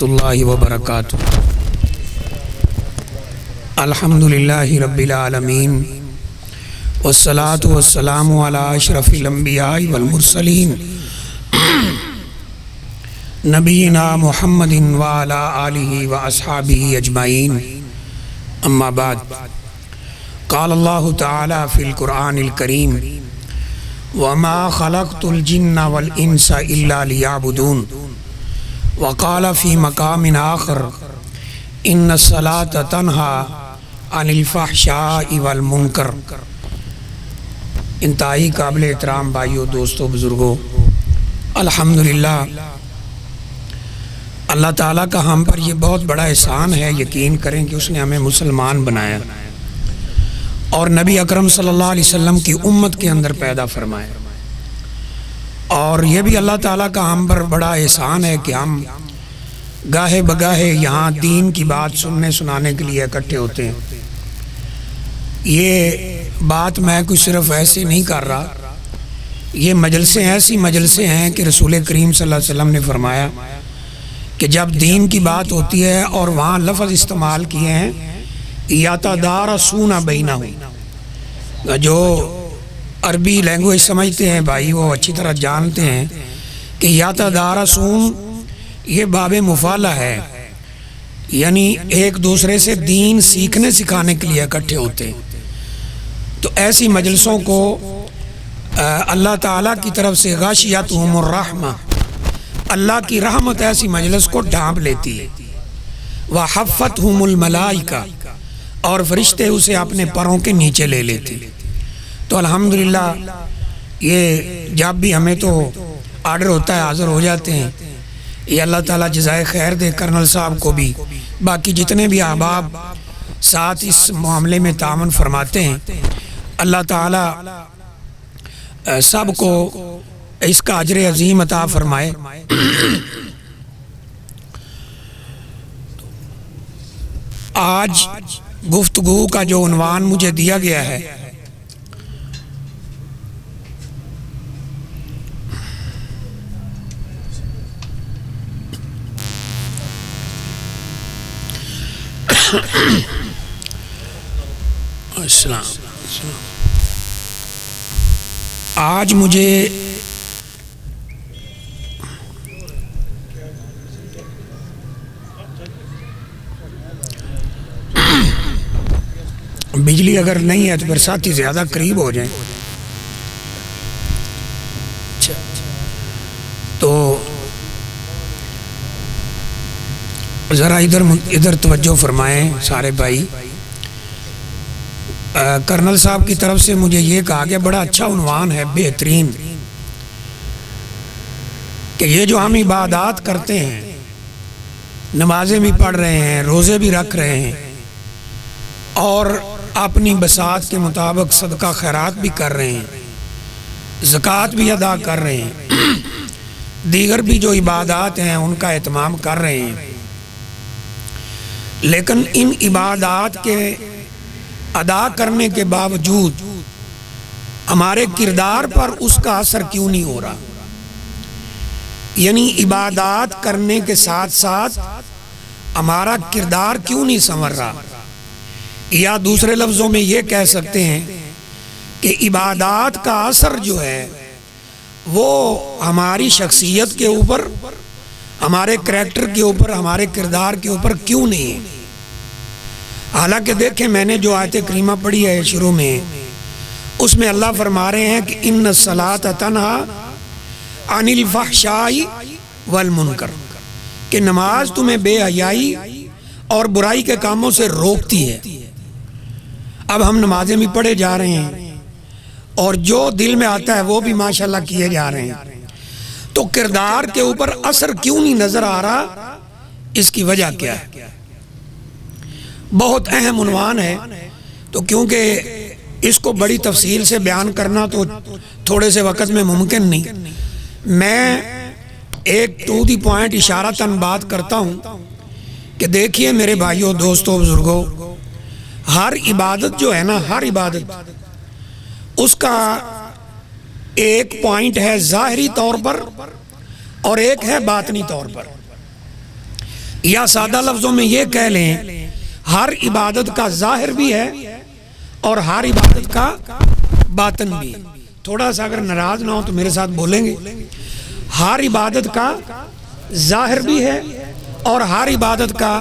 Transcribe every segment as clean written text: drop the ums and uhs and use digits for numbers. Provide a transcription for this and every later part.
اللہ وبرکاتہ۔ الحمدللہ رب العالمین والصلاة والسلام علی اشرف الانبیاء والمرسلین نبینا محمد وعلی آلہ واصحابہ اجمعین، اما بعد۔ قال اللہ تعالی فی القرآن الکریم وما خلقت الجن والانس الا لیعبدون، وقال فی مقام آخر ان الصلاۃ تنہی عن الفحشاء والمنکر۔ انتہائی قابل احترام بھائیوں، دوستوں، بزرگوں، الحمدللہ اللہ تعالیٰ کا ہم پر یہ بہت بڑا احسان ہے۔ یقین کریں کہ اس نے ہمیں مسلمان بنایا اور نبی اکرم صلی اللہ علیہ وسلم کی امت کے اندر پیدا فرمایا، اور یہ بھی اللہ تعالیٰ کا ہم پر بڑا احسان ہے کہ ہم گاہے بگاہے یہاں دین کی بات سننے سنانے کے لیے اکٹھے ہوتے ہیں۔ یہ بات میں کوئی صرف ایسے نہیں کر رہا، یہ مجلسیں ایسی مجلسیں ہیں کہ رسول کریم صلی اللہ علیہ وسلم نے فرمایا کہ جب دین کی بات ہوتی ہے اور وہاں لفظ استعمال کیے ہیں یتدارسون بینہم، جو عربی لینگویج سمجھتے ہیں بھائی وہ اچھی طرح جانتے ہیں کہ یتدارسون یہ باب مفعلہ ہے، یعنی ایک دوسرے سے دین سیکھنے سکھانے کے لیے اکٹھے ہوتے ہیں۔ تو ایسی مجلسوں کو اللہ تعالیٰ کی طرف سے غاشیتہم الرحمہ، اللہ کی رحمت ایسی مجلس کو ڈھانپ لیتی ہے۔ وحفتہم الملائکہ، اور فرشتے اسے اپنے پروں کے نیچے لے لیتے ہیں۔ تو الحمدللہ یہ جب بھی ہمیں تو آرڈر ہوتا ہے حاضر ہو جاتے ہیں۔ یہ اللہ تعالیٰ جزائے خیر دے کرنل صاحب کو بھی، باقی جتنے بھی احباب ساتھ اس معاملے میں تعاون فرماتے ہیں، اللہ تعالیٰ سب کو اس کا اجر عظیم عطا فرمائے۔ آج گفتگو کا جو عنوان مجھے دیا گیا ہے آج مجھے بجلی اگر نہیں ہے تو پھر ساتھی زیادہ قریب ہو جائیں۔ تو ذرا ادھر توجہ فرمائیں سارے بھائی۔ کرنل صاحب کی طرف سے مجھے یہ کہا گیا بڑا اچھا عنوان ہے، بہترین، کہ یہ جو ہم عبادات کرتے ہیں، نمازیں بھی پڑھ رہے ہیں، روزے بھی رکھ رہے ہیں، اور اپنی بساط کے مطابق صدقہ خیرات بھی کر رہے ہیں، زکوٰۃ بھی ادا کر رہے ہیں، دیگر بھی جو عبادات ہیں ان کا اہتمام کر رہے ہیں، لیکن ان عبادات کے ادا کرنے کے باوجود ہمارے کردار پر اس کا اثر کیوں نہیں ہو رہا؟ یعنی عبادات کرنے کے ساتھ ساتھ ہمارا کردار کیوں نہیں سنور رہا؟ یا دوسرے لفظوں میں یہ کہہ سکتے ہیں کہ عبادات کا اثر جو ہے وہ ہماری شخصیت کے اوپر، ہمارے کریکٹر کے اوپر، ہمارے کردار کے اوپر کیوں نہیں ہے؟ حالانکہ دیکھیں، میں نے جو آیت کریمہ پڑھی ہے شروع میں، اس میں اللہ فرما رہے ہیں کہ ان الصلاۃ تنہی عن الفحشاء والمنکر، کہ نماز تمہیں بے حیائی اور برائی کے کاموں سے روکتی ہے۔ اب ہم نمازیں بھی پڑھے جا رہے ہیں اور جو دل میں آتا ہے وہ بھی ماشاءاللہ کیے جا رہے ہیں، تو کردار کے اوپر اثر کیوں نہیں نظر آ رہا؟ اس کی وجہ کیا ہے؟ بہت اہم عنوان ہے، تو کیونکہ اس کو بڑی تفصیل سے بیان کرنا تو تھوڑے سے وقت میں ممکن نہیں، میں ایک ٹو دی پوائنٹ اشارتاً بات کرتا ہوں کہ دیکھیے میرے بھائیوں، دوستوں، بزرگوں، ہر عبادت جو ہے نا، ہر عبادت اس کا ایک پوائنٹ ہے ظاہری طور پر اور ایک ہے باطنی طور پر۔ یا سادہ لفظوں میں یہ کہہ لیں ہر عبادت کا ظاہر بھی ہے اور ہر عبادت کا باطن بھی. تھوڑا سا اگر ناراض نہ ہو تو میرے ساتھ بولیں گے. ہر عبادت کا ظاہر بھی ہے اور ہر عبادت کا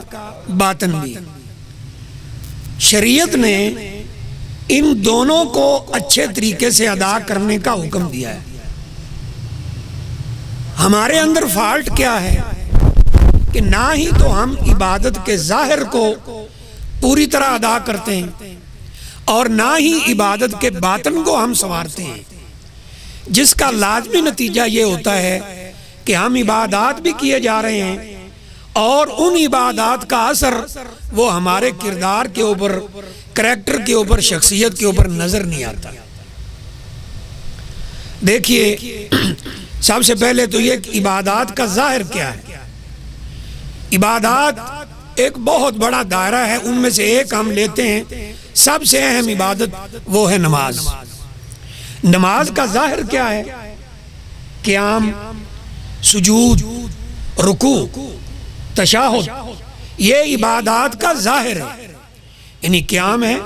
باطن بھی. شریعت نے ان دونوں کو اچھے طریقے سے ادا کرنے کا حکم دیا ہے. ہمارے اندر فالٹ کیا ہے کہ نہ ہی تو ہم عبادت کے ظاہر کو پوری طرح ادا کرتے ہیں اور نہ ہی عبادت کے باطن کو ہم سنوارتے ہیں، جس کا لازمی نتیجہ یہ ہوتا ہے کہ ہم عبادات بھی کیے جا رہے ہیں اور ان عبادات کا اثر وہ ہمارے کردار کے اوپر، کریکٹر کے اوپر، شخصیت کے اوپر نظر نہیں آتا. دیکھیے سب سے پہلے تو یہ کہ عبادات کا ظاہر کیا ہے. عبادات ایک بہت بڑا دائرہ ہے، ان میں سے ایک ہم لیتے ہیں سب سے اہم عبادت، وہ ہے نماز. نماز کا ظاہر کیا ہے؟ قیام، سجود، رکوع، تشہد، یہ عبادات کا ظاہر ہے. یعنی قیام ہے،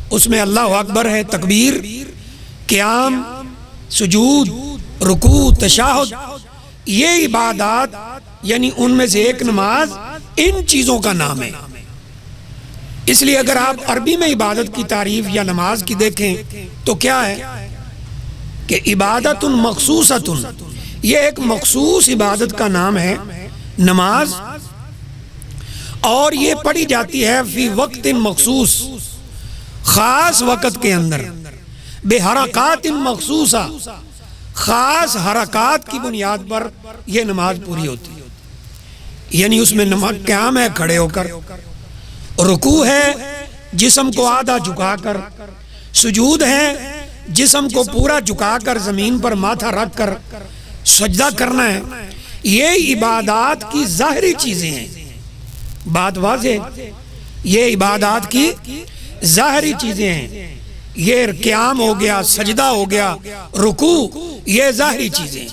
اس میں اللہ اکبر ہے، تکبیر، قیام، سجود، رکوع، تشہد، یہ عبادات یعنی ان میں سے ایک نماز ان چیزوں کا نام ہے. اس لیے اگر آپ عربی میں عبادت کی تعریف یا نماز کی دیکھیں تو کیا ہے کہ عبادت مخصوصۃ، یہ ایک مخصوص عبادت کا نام ہے نماز، اور یہ پڑھی جاتی ہے فی وقت مخصوص، خاص وقت کے اندر، بے حرکات مخصوصہ، خاص حرکات کی بنیاد پر یہ نماز پوری ہوتی ہے. یعنی اس میں نماز قیام ہے کھڑے ہو کر، رکوع ہے جسم کو آدھا جھکا کر، سجود ہے جسم کو پورا جھکا کر زمین پر ماتھا رکھ کر سجدہ کرنا ہے. یہ عبادات کی ظاہری چیزیں ہیں. بات واضح، یہ عبادات کی ظاہری چیزیں ہیں. یہ قیام ہو گیا، سجدہ ہو گیا، رکوع، یہ ظاہری چیزیں.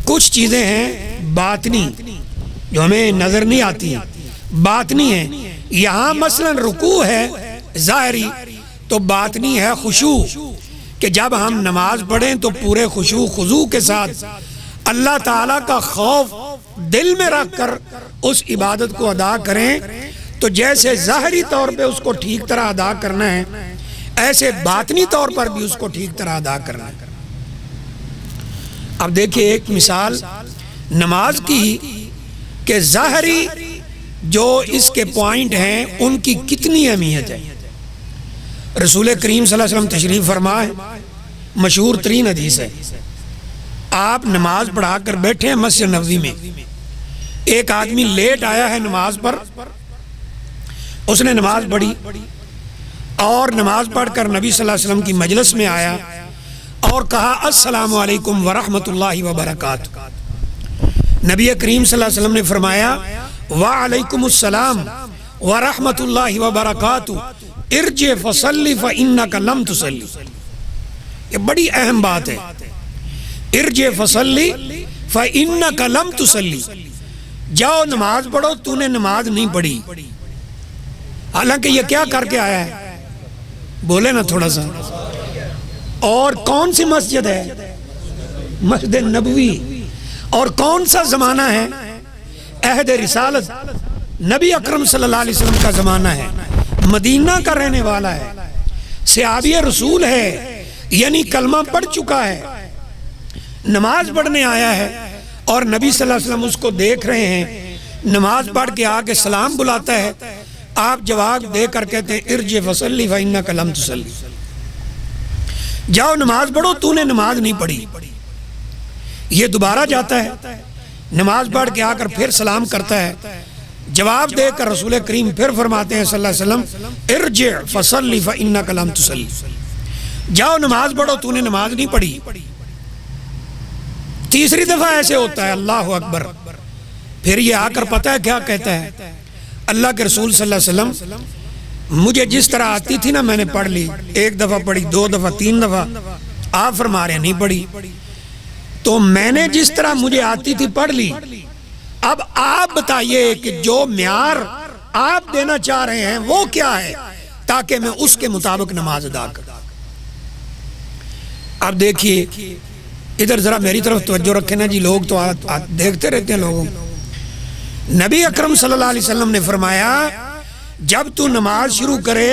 کچھ چیزیں ہیں باطنی جو ہمیں نظر نہیں آتی، باطنی ہیں. یہاں مثلا رکوع ہے ظاہری، تو باطنی ہے خشوع، کہ جب ہم نماز پڑھیں تو پورے خشوع خضوع کے ساتھ اللہ تعالیٰ کا خوف دل میں رکھ کر اس عبادت کو ادا کریں. تو جیسے ظاہری طور پہ اس کو ٹھیک طرح ادا کرنا ہے، ایسے باطنی طور پر بھی اس کو ٹھیک طرح ادا کرنا ہے. اب دیکھیں ایک مثال نماز کی کہ ظاہری جو اس کے پوائنٹ ہیں ان کی کتنی اہمیت ہے. رسول کریم صلی اللہ علیہ وسلم تشریف فرما ہے، مشہور ترین حدیث ہے. آپ نماز پڑھا کر بیٹھے ہیں مسجد نبوی میں، ایک آدمی لیٹ آیا ہے نماز پر، اس نے نماز پڑھی اور نماز پڑھ کر نبی صلی اللہ علیہ وسلم کی مجلس میں آیا اور کہا السلام علیکم ورحمۃ اللہ وبرکاتہ. نبی کریم صلی اللہ علیہ وسلم نے فرمایا وعلیکم السلام ورحمۃ اللہ وبرکاتہ ارجع فصلی فانک لم تصلی. یہ بڑی اہم بات ہے. ارجع فصلی فانک لم تصلی، جاؤ نماز پڑھو، تو نے نماز نہیں پڑھی. حالانکہ یہ کیا کر کے آیا ہے؟ بولے نا تھوڑا سا. اور کون سی مسجد ہے؟ مسجد نبوی. اور کون سا زمانہ ہے؟ عہد رسالت، نبی اکرم صلی اللہ علیہ وسلم کا زمانہ ہے، مدینہ کا رہنے والا ہے، صحابی رسول ہے، یعنی کلمہ پڑھ چکا ہے، نماز پڑھنے آیا ہے اور نبی صلی اللہ علیہ وسلم اس کو دیکھ رہے ہیں. نماز پڑھ کے آ کے سلام بلاتا ہے، آپ جواب دے کر کہتے ہیں ارجع فصلی فانک لم تصلی، جاؤ نماز پڑھو، تو نے نماز نہیں پڑھی. یہ دوبارہ جاتا ہے، نماز پڑھ کے آ کر پھر سلام کرتا ہے، جواب دے کر رسول کریم پھر فرماتے ہیں صلی اللہ علیہ وسلم ارجع فصلی فانک لم تصلی، جاؤ نماز پڑھو، تو نے نماز نہیں پڑھی. تیسری دفعہ ایسے ہوتا ہے، اللہ اکبر. پھر یہ آ کر پتہ ہے کیا کہتا ہے؟ اللہ کے رسول صلی اللہ علیہ وسلم مجھے جس طرح آتی تھی نا میں نے پڑھ لی، ایک دفعہ پڑھی، دو دفعہ، تین دفعہ. آپ فرما رہے ہیں نہیں پڑھی. تو میں نے جس طرح مجھے آتی تھی پڑھ لی، اب آپ بتائیے کہ جو معیار آپ دینا چاہ رہے ہیں وہ کیا ہے تاکہ میں اس کے مطابق نماز ادا کروں۔ اب دیکھیے ادھر ذرا میری طرف توجہ رکھیں نا جی، لوگ تو دیکھتے رہتے ہیں لوگوں۔ نبی اکرم صلی اللہ علیہ وسلم نے فرمایا جب تو نماز شروع کرے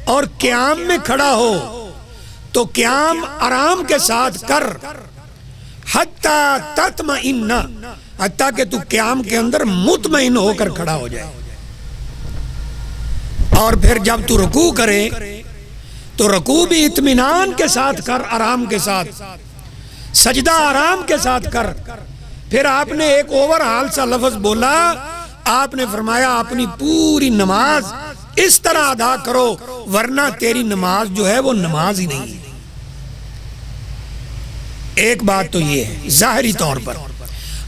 اور قیام میں کھڑا ہو تو قیام آرام کے ساتھ کر، حتیٰ تطمئن، حتیٰ کہ تو قیام کے اندر مطمئن ہو کر کھڑا ہو جائے، اور پھر جب تو رکوع کرے تو رکوع بھی اطمینان کے ساتھ کر، آرام کے ساتھ، سجدہ آرام کے ساتھ کر۔ پھر آپ نے ایک اوور حال سا لفظ بولا، آپ نے فرمایا اپنی پوری نماز اس طرح ادا کرو ورنہ تیری نماز جو ہے وہ نماز ہی نہیں ہے۔ ایک بات تو یہ ہے ظاہری طور پر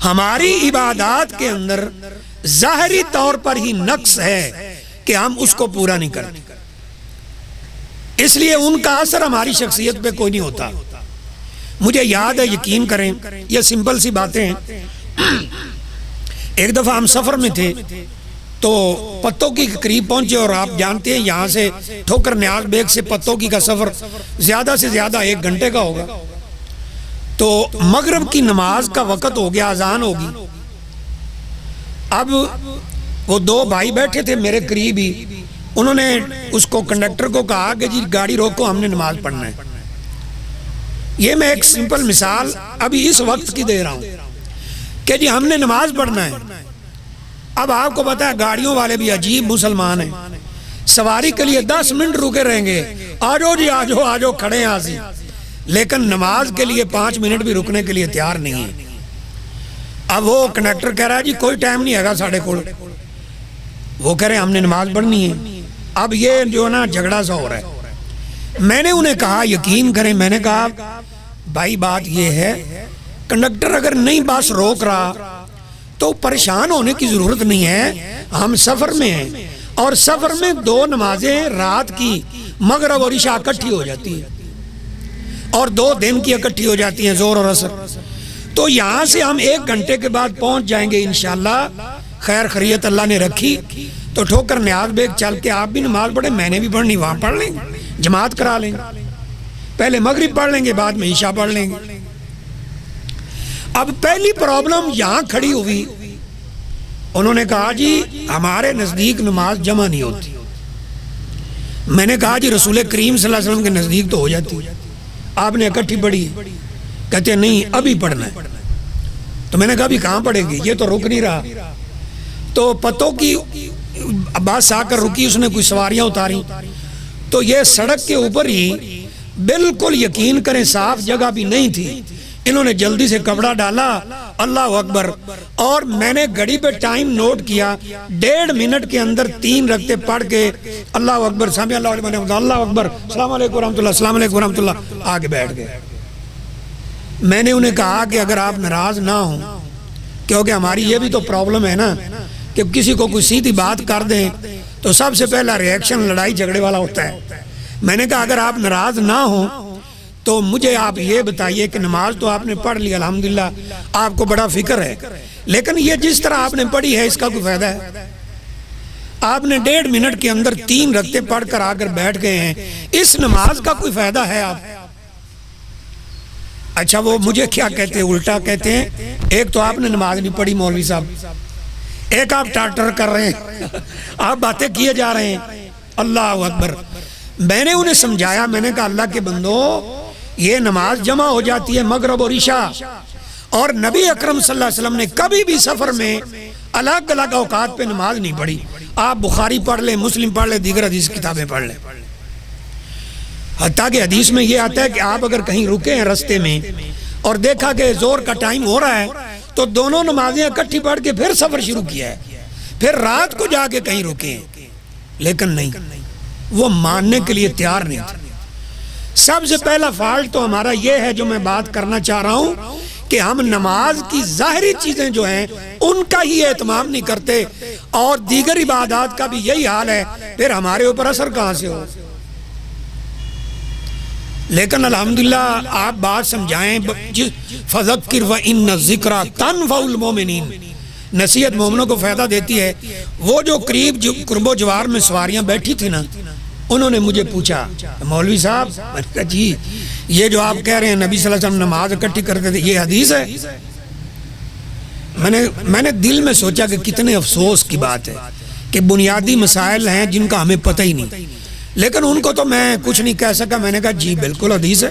ہماری عبادات کے اندر ظاہری طور پر ہی نقص ہے کہ ہم اس کو پورا نہیں کرتے، اس لیے ان کا اثر ہماری شخصیت پہ کوئی نہیں ہوتا۔ مجھے یاد ہے، یقین کریں یہ سمپل سی باتیں ہیں، ایک دفعہ ہم سفر میں تھے تو پتوکی کے قریب پہنچے، اور آپ جانتے ہیں یہاں سے ٹھوکر نیاز بیگ سے پتوکی کا سفر زیادہ سے زیادہ 1 گھنٹے کا ہوگا۔ تو مغرب کی نماز کا وقت ہو گیا، اذان ہوگی۔ اب وہ 2 بھائی بیٹھے تھے میرے قریب ہی، انہوں نے اس کو کنڈکٹر کو کہا کہ جی گاڑی روکو، ہم نے نماز پڑھنا ہے۔ یہ میں ایک سمپل مثال ابھی اس وقت کی دے رہا ہوں کہ جی ہم نے نماز پڑھنا ہے۔ اب آپ کو پتا ہے گاڑیوں والے بھی عجیب مسلمان ہیں، سواری کے لیے 10 منٹ رکے رہیں گے، آجو جی آجو آجو کھڑے ہیں آسی، لیکن نماز کے لیے 5 منٹ بھی رکنے کے لیے تیار نہیں ہے۔ اب وہ کنڈکٹر کہہ رہا ہے جی کوئی ٹائم نہیں ہے گا ساڑھے کو، وہ کہہ رہے ہیں ہم نے نماز پڑھنی ہے۔ اب یہ جو نا جھگڑا سا ہو رہا ہے۔ میں نے انہیں کہا یقین کریں، میں نے کہا بھائی بات یہ ہے کنڈکٹر اگر نہیں بس روک رہا تو پریشان ہونے کی ضرورت نہیں ہے، ہم سفر میں ہیں، اور سفر میں 2 نمازیں رات کی مغرب اور عشاء اکٹھی ہو جاتی ہے، اور 2 دن کی اکٹھی ہو جاتی ہیں ظہر اور عصر۔ تو یہاں سے ہم 1 گھنٹے کے بعد پہنچ جائیں گے انشاءاللہ، خیر خیریت اللہ نے رکھی تو ٹھوکر نیاز بیگ چل کے آپ بھی نماز پڑھیں، میں نے بھی پڑھنی، وہاں پڑھ لیں گے، جماعت کرا لیں گے، پہلے مغرب پڑھ لیں گے بعد میں عشاء پڑھ لیں گے۔ اب پہلی پرابلم یہاں کھڑی ہوئی، انہوں نے کہا جی ہمارے نزدیک نماز جمع نہیں ہوتی۔ میں نے کہا جی رسول کریم صلی اللہ علیہ وسلم کے نزدیک تو ہو جاتی، آپ نے اکٹھی پڑھی؟ کہتے ہیں نہیں ابھی پڑھنا ہے۔ تو میں نے کہا ابھی کہاں پڑھے گی، یہ تو رک نہیں رہا۔ تو پتوں کی بس آ کر رکی، اس نے کوئی سواریاں اتاری، تو یہ سڑک کے اوپر ہی بالکل یقین کریں صاف جگہ بھی نہیں تھی، انہوں نے جلدی سے کپڑا ڈالا، اللہ اکبر، اور میں نے گھڑی پہ ٹائم نوٹ کیا، 1.5 منٹ کے اندر 3 رکعتیں پڑھ کے اللہ اکبر سامع اللہ علیہ وسلم، اللہ اکبر، السلام علیکم ورحمۃ اللہ، السلام علیکم ورحمۃ اللہ، آگے بیٹھ گئے۔ میں نے انہیں کہا کہ اگر آپ ناراض نہ ہوں، کیونکہ ہماری یہ بھی تو پرابلم ہے نا کہ کسی کو کوئی سیدھی بات کر دیں تو سب سے پہلا ریئیکشن لڑائی جھگڑے والا ہوتا ہے۔ میں نے کہا اگر آپ ناراض نہ ہوں تو مجھے آپ یہ بتائیے کہ نماز تو آپ نے پڑھ لی الحمدللہ، آپ کو بڑا فکر ہے، لیکن یہ جس طرح آپ نے پڑھی ہے اس کا کوئی فائدہ ہے؟ آپ نے 1.5 منٹ کے اندر 3 رکعتیں پڑھ کر آ کر بیٹھ گئے ہیں، اس نماز کا کوئی فائدہ ہے آپ؟ اچھا وہ مجھے کیا کہتے ہیں، الٹا کہتے ہیں ایک تو آپ نے نماز نہیں پڑھی مولوی صاحب، ایک آپ ٹارٹر کر رہے ہیں، آپ باتیں کیے جا رہے ہیں، اللہ اکبر۔ میں نے انہیں سمجھایا، میں نے کہا اللہ کے بندو یہ نماز جمع ہو جاتی ہے مغرب اور عشاء، اور نبی اکرم صلی اللہ علیہ وسلم نے کبھی بھی سفر میں الگ الگ اوقات پہ نماز نہیں پڑھی۔ آپ بخاری پڑھ لیں، مسلم پڑھ لیں، دیگر حدیث کتابیں پڑھ لیں، حتیٰ کہ حدیث میں یہ آتا ہے کہ آپ اگر کہیں رکے ہیں رستے میں اور دیکھا کہ زور کا ٹائم ہو رہا ہے تو دونوں نمازیں اکٹھی پڑھ کے پھر سفر شروع کیا ہے، پھر رات کو جا کے کہیں رکے ہیں، لیکن نہیں، وہ ماننے کے لیے تیار نہیں تھے۔ سب سے پہلا فالٹ تو ہمارا یہ ہے جو میں بات کرنا چاہ رہا ہوں کہ ہم نماز کی ظاہری چیزیں جو ہیں ان کا ہی اہتمام نہیں کرتے، اور دیگر عبادات کا بھی یہی حال ہے، پھر ہمارے اوپر اثر کہاں سے ہو؟ لیکن الحمدللہ آپ بات سمجھائیں، فذکر وان الذکری تنفع المؤمنین، نصیحت مومنوں کو فائدہ دیتی ہے. وہ جو قرب و جوار میں سواریاں بیٹھی تھی نا، انہوں نے مجھے پوچھا مولوی صاحب، میں نے کہا جی یہ جو آپ کہہ رہے ہیں نبی صلی اللہ علیہ وسلم نماز اکٹھی کرتے تھے، یہ حدیث ہے؟ میں نے دل میں سوچا کہ کتنے افسوس کی بات ہے کہ بنیادی مسائل ہیں جن کا ہمیں پتہ ہی نہیں، لیکن ان کو تو میں کچھ نہیں کہہ سکا. میں نے کہا جی بالکل حدیث ہے،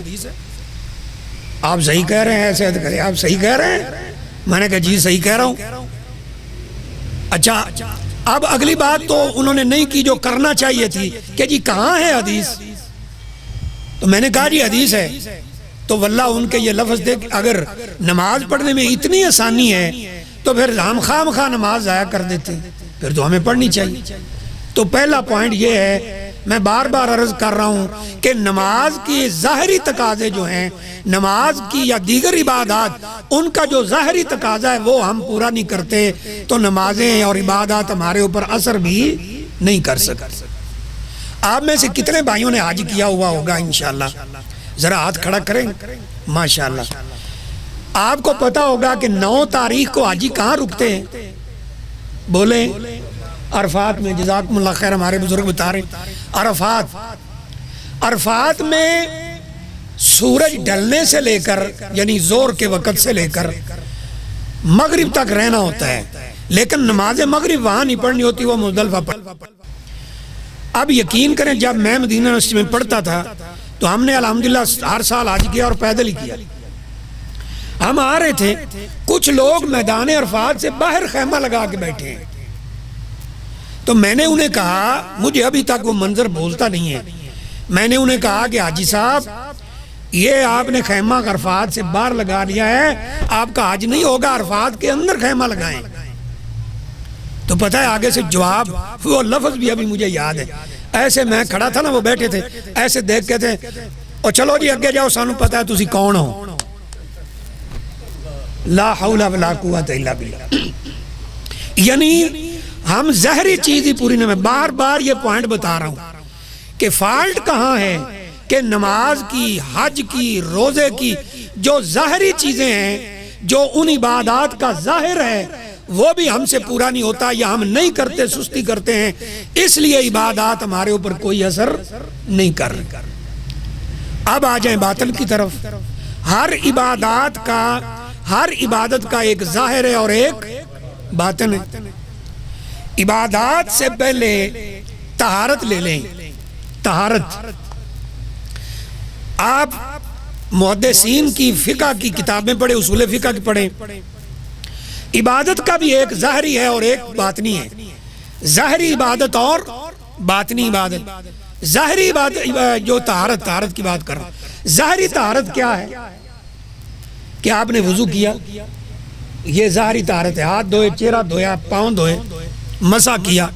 آپ صحیح کہہ رہے ہیں. ایسے کرے آپ صحیح کہہ رہے ہیں؟ میں نے کہا جی صحیح کہہ رہا ہوں. اچھا اب اگلی بات تو انہوں نے نہیں کی جو کرنا چاہیے تھی کہ جی کہاں ہے حدیث. تو میں نے کہا جی حدیث ہے. تو واللہ ان کے یہ لفظ دیکھ، اگر نماز پڑھنے میں اتنی آسانی ہے تو پھر ہم خواہ نماز ضائع کر دیتے، پھر تو ہمیں پڑھنی چاہیے. تو پہلا پوائنٹ یہ ہے، میں بار بار عرض کر رہا ہوں کہ نماز کی ظاہری تقاضے جو ہیں، نماز کی یا دیگر عبادات، ان کا جو ظاہری تقاضا ہے وہ ہم پورا نہیں کرتے تو نمازیں اور عبادات ہمارے اوپر اثر بھی نہیں کر سکتے. آپ میں سے کتنے بھائیوں نے حج کیا ہوا ہوگا انشاءاللہ؟ ذرا ہاتھ کھڑا کریں. ماشاءاللہ. آپ کو پتا ہوگا کہ 9 تاریخ کو حاجی کہاں رکتے ہیں؟ بولیں. عرفات میں. جزاکم اللہ خیر، ہمارے بزرگ بتا رہے ہیں عرفات میں سورج ڈھلنے سے لے کر، یعنی زور کے وقت سے لے کر مغرب تک رہنا ہوتا ہے، لیکن نماز مغرب وہاں نہیں پڑھنی ہوتی، وہ مزدلفہ پڑھ. اب یقین کریں جب میں مدینہ یونیورسٹی میں پڑھتا تھا تو ہم نے الحمدللہ ہر سال حج کیا اور پیدل ہی کیا. ہم آ رہے تھے، کچھ لوگ میدان عرفات سے باہر خیمہ لگا کے بیٹھے ہیں. تو میں نے انہیں کہا، مجھے ابھی تک وہ منظر بھولتا نہیں ہے، میں نے انہیں کہا کہ حاجی صاحب یہ آپ نے خیمہ عرفات سے باہر لگا لیا ہے، آپ کا حج نہیں ہوگا، عرفات کے اندر خیمہ لگائیں. تو پتہ ہے آگے سے جواب، وہ لفظ بھی ابھی مجھے یاد ہے. ایسے میں کھڑا تھا نا، وہ بیٹھے تھے، ایسے دیکھ کے تھے، اور چلو جی اگے جاؤ، سانو پتہ ہے تسی کون ہو. لا حول ولا قوت الا باللہ. یعنی ہم ظاہری چیز ہی پوری نہیں. میں بار بار یہ پوائنٹ بتا رہا ہوں کہ فالٹ کہاں ہے کہ نماز کی، حج کی، روزے کی جو ظاہری چیزیں ہیں، جو ان عبادات کا ظاہر ہے، وہ بھی ہم سے پورا نہیں ہوتا، یا ہم نہیں کرتے، سستی کرتے ہیں، اس لیے عبادات ہمارے اوپر کوئی اثر نہیں کر رہے. اب آ جائیں باطن کی طرف. ہر عبادت کا ایک ظاہر ہے اور ایک باطن ہے. عبادات سے پہلے طہارت لے لیں. طہارت آپ محدثین کی فقہ کی کتابیں پڑھیں، اصول فقہ کی پڑھیں. عبادت کا بھی ایک ظاہری ہے اور ایک باطنی ہے. ظاہری عبادت اور باطنی عبادت. ظاہری عبادت جو طہارت کی بات کر رہا ہوں. ظاہری طہارت کیا ہے کہ آپ نے وضو کیا، یہ ظاہری طہارت ہے. ہاتھ دھوئے، چہرہ دھویا، پاؤں دھوئے، مسح کیا.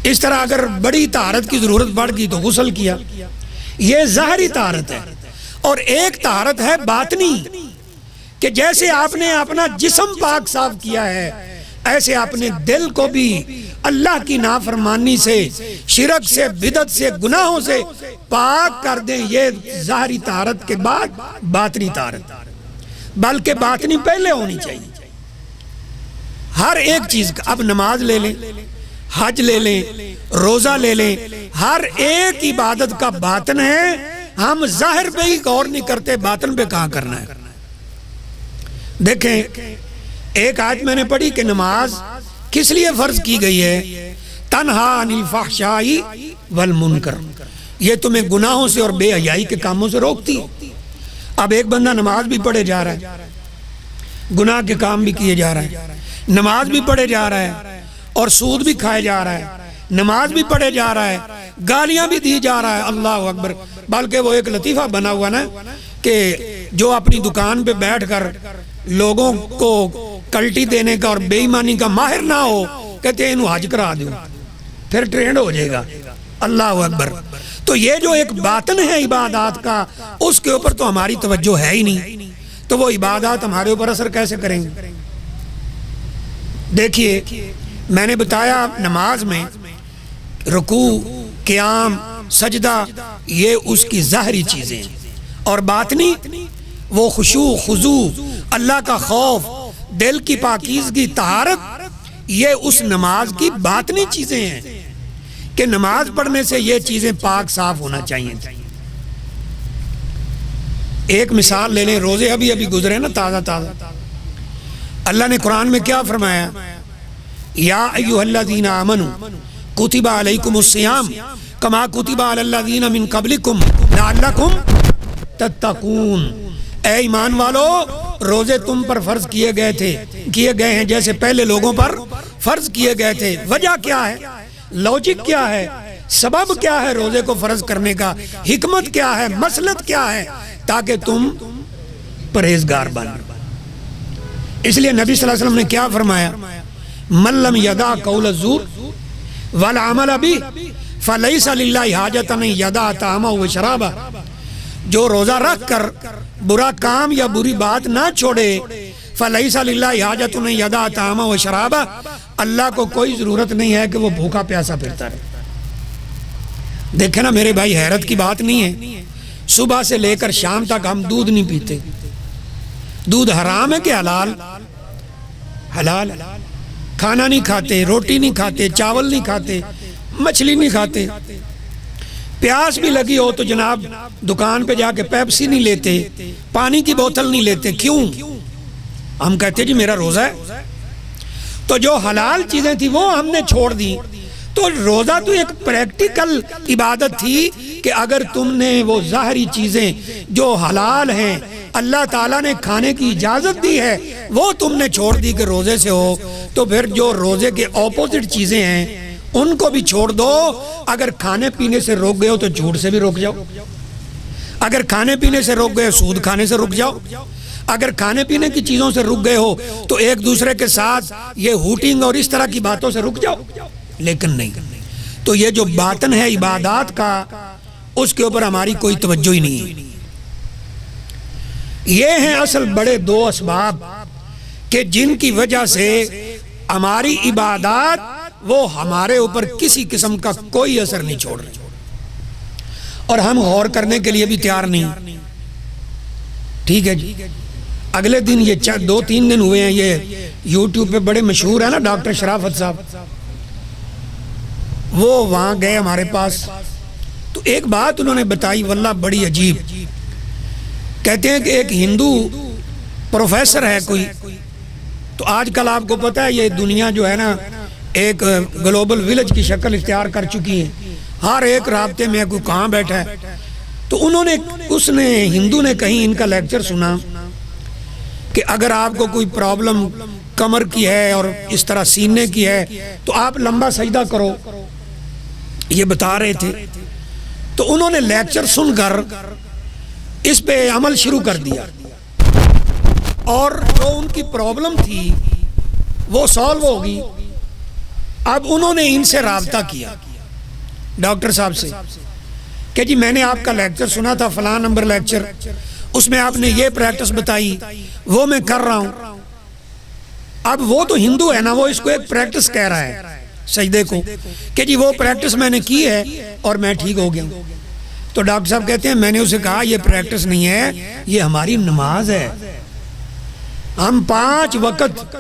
اس طرح اگر بڑی طہارت کی ضرورت بڑھ گئی تو غسل کیا. یہ ظاہری طہارت ہے. اور ایک طہارت ہے باطنی، کہ جیسے آپ نے اپنا جسم پاک صاف کیا ہے، ایسے اپنے دل کو بھی اللہ کی نافرمانی سے، شرک سے، بدعت سے، گناہوں سے پاک کر دیں. یہ ظاہری طہارت کے بعد باطنی طہارت، بلکہ باطنی پہلے ہونی چاہیے ہر ایک چیز کا. اب نماز لے لیں، حج لے لیں، روزہ لے لیں، ہر ایک عبادت کا باطن ہے. ہم ظاہر پہ ہی غور نہیں کرتے، باطن پہ کہاں کرنا ہے. دیکھیں ایک آیت میں نے پڑھی کہ نماز کس لیے فرض کی گئی ہے؟ تنہا عن الفحشاء والمنکر، یہ تمہیں گناہوں سے اور بے حیائی کے کاموں سے روکتی ہے. اب ایک بندہ نماز بھی پڑھے جا رہا ہے، گناہ کے کام بھی کیے جا رہا ہے، نماز بھی پڑھے جا رہا ہے اور سود بھی کھائے جا رہا ہے، نماز بھی پڑھے جا رہا ہے، گالیاں بھی دی جا رہا ہے. اللہ اکبر. بلکہ وہ ایک لطیفہ بنا ہوا نا کہ جو اپنی دکان پہ بیٹھ کر لوگوں کو کلٹی دینے کا اور بے ایمانی کا ماہر نہ ہو، کہتے ہیں انہوں حج کرا دوں، پھر ٹرینڈ ہو جائے گا. اللہ اکبر. تو یہ جو ایک باطن ہے عبادات کا، اس کے اوپر تو ہماری توجہ ہے ہی نہیں، تو وہ عبادات ہمارے اوپر اثر کیسے کریں گے؟ دیکھیے میں نے بتایا نماز میں رکوع، قیام، سجدہ، یہ اس کی ظاہری چیزیں ہیں، اور باطنی وہ خشوع، خضوع، اللہ کا خوف، دل کی پاکیزگی، طہارت، یہ اس نماز کی باطنی چیزیں ہیں کہ نماز پڑھنے سے یہ چیزیں پاک صاف ہونا چاہیے۔ ایک مثال لے لیں، روزے ابھی ابھی گزرے نا تازہ تازہ، اللہ نے قرآن میں کیا فرمایا؟ یا ایھا الذین آمنوا کتب علیکم الصیام کما کتب علی الذین من قبلکم لعلکم تتقون۔ اے ایمان والو، روزے تم پر فرض کیے گئے ہیں جیسے پہلے لوگوں پر فرض کیے گئے تھے۔ وجہ کیا ہے؟ لوجک کیا ہے؟ سبب کیا ہے روزے کو فرض کرنے کا؟ حکمت کیا ہے؟ مصلحت کیا ہے؟ تاکہ تم پرہیزگار بن۔ اس لیے نبی صلی اللہ علیہ وسلم نے کیا فرمایا؟ من لم یدع قول الزور والعمل به فلیس للہ حاجۃ ان یدع طعامہ وشرابہ۔ جو روزہ رکھ کر برا کام یا بری بات نہ چھوڑے، فلیس للہ حاجۃ ان یدع طعامہ وشرابہ، اللہ کو کوئی ضرورت نہیں ہے کہ وہ بھوکا پیاسا پھرتا رہے۔ دیکھیں نا میرے بھائی، حیرت کی بات نہیں ہے، صبح سے لے کر شام تک ہم دودھ نہیں پیتے۔ دودھ حرام ہے کہ حلال؟ حلال۔ کھانا نہیں کھاتے، روٹی نہیں کھاتے، چاول نہیں کھاتے، مچھلی نہیں کھاتے۔ پیاس بھی لگی ہو تو جناب دکان پہ جا کے پیپسی نہیں لیتے، پانی کی بوتل نہیں لیتے۔ کیوں؟ ہم کہتے جی میرا روزہ ہے۔ تو جو حلال چیزیں تھیں وہ ہم نے چھوڑ دی۔ تو روزہ تو ایک پریکٹیکل عبادت تھی کہ اگر تم نے وہ ظاہری چیزیں جو حلال ہیں، اللہ تعالیٰ نے کھانے کی اجازت دی ہے، وہ تم نے چھوڑ دی کہ روزے سے ہو، تو پھر جو روزے کے اپوزٹ چیزیں ہیں ان کو بھی چھوڑ دو۔ اگر کھانے پینے سے روک گئے ہو تو جھوٹ سے بھی روک جاؤ، اگر کھانے پینے سے روک گئے سود کھانے سے رک جاؤ، اگر کھانے پینے کی چیزوں سے رک گئے ہو تو ایک دوسرے کے ساتھ یہ ہوٹنگ اور اس طرح کی باتوں سے رک جاؤ۔ لیکن نہیں، تو یہ جو باطن ہے عبادات کا، اس کے اوپر ہماری کوئی توجہ ہی نہیں ہے۔ یہ ہیں اصل بڑے دو اسباب کہ جن کی وجہ سے ہماری عبادات وہ ہمارے اوپر کسی قسم کا کوئی اثر نہیں چھوڑ رہے، اور ہم غور کرنے کے لیے بھی تیار نہیں۔ ٹھیک ہے جی، اگلے دن یہ 2-3 دن ہوئے ہیں، یہ یوٹیوب پہ بڑے مشہور ہیں نا ڈاکٹر شرافت صاحب، وہ وہاں گئے ہمارے پاس، تو ایک بات انہوں نے بتائی واللہ بڑی عجیب۔ کہتے ہیں کہ ایک ہندو پروفیسر ہے کوئی، تو آج کل آپ کو پتہ ہے یہ دنیا جو ہے نا ایک گلوبل ویلج کی شکل اختیار کر چکی ہے، ہر ایک رابطے میں کوئی کہاں بیٹھا ہے۔ تو اس نے ہندو نے کہیں ان کا لیکچر سنا کہ اگر آپ کو کوئی پرابلم کمر کی ہے اور اس طرح سینے کی ہے تو آپ لمبا سجدہ کرو، یہ بتا رہے تھے۔ تو انہوں نے لیکچر سن کر اس پہ عمل شروع کر دیا، اور جو ان کی پرابلم تھی وہ سالو ہو گئی۔ اب انہوں نے ان سے رابطہ کیا ڈاکٹر صاحب سے کہ جی میں نے آپ کا لیکچر سنا تھا، فلاں نمبر لیکچر، اس میں آپ نے یہ پریکٹس بتائی، وہ میں کر رہا ہوں۔ اب وہ تو ہندو ہے نا، وہ اس کو ایک پریکٹس کہہ رہا ہے سجدے کو، کہ جی وہ پریکٹس میں نے کی ہے اور میں ٹھیک ہو گیا ہوں۔ تو ڈاکٹر صاحب کہتے ہیں میں نے اسے کہا یہ پریکٹس نہیں ہے، یہ ہماری نماز ہے۔ ہم 5 وقت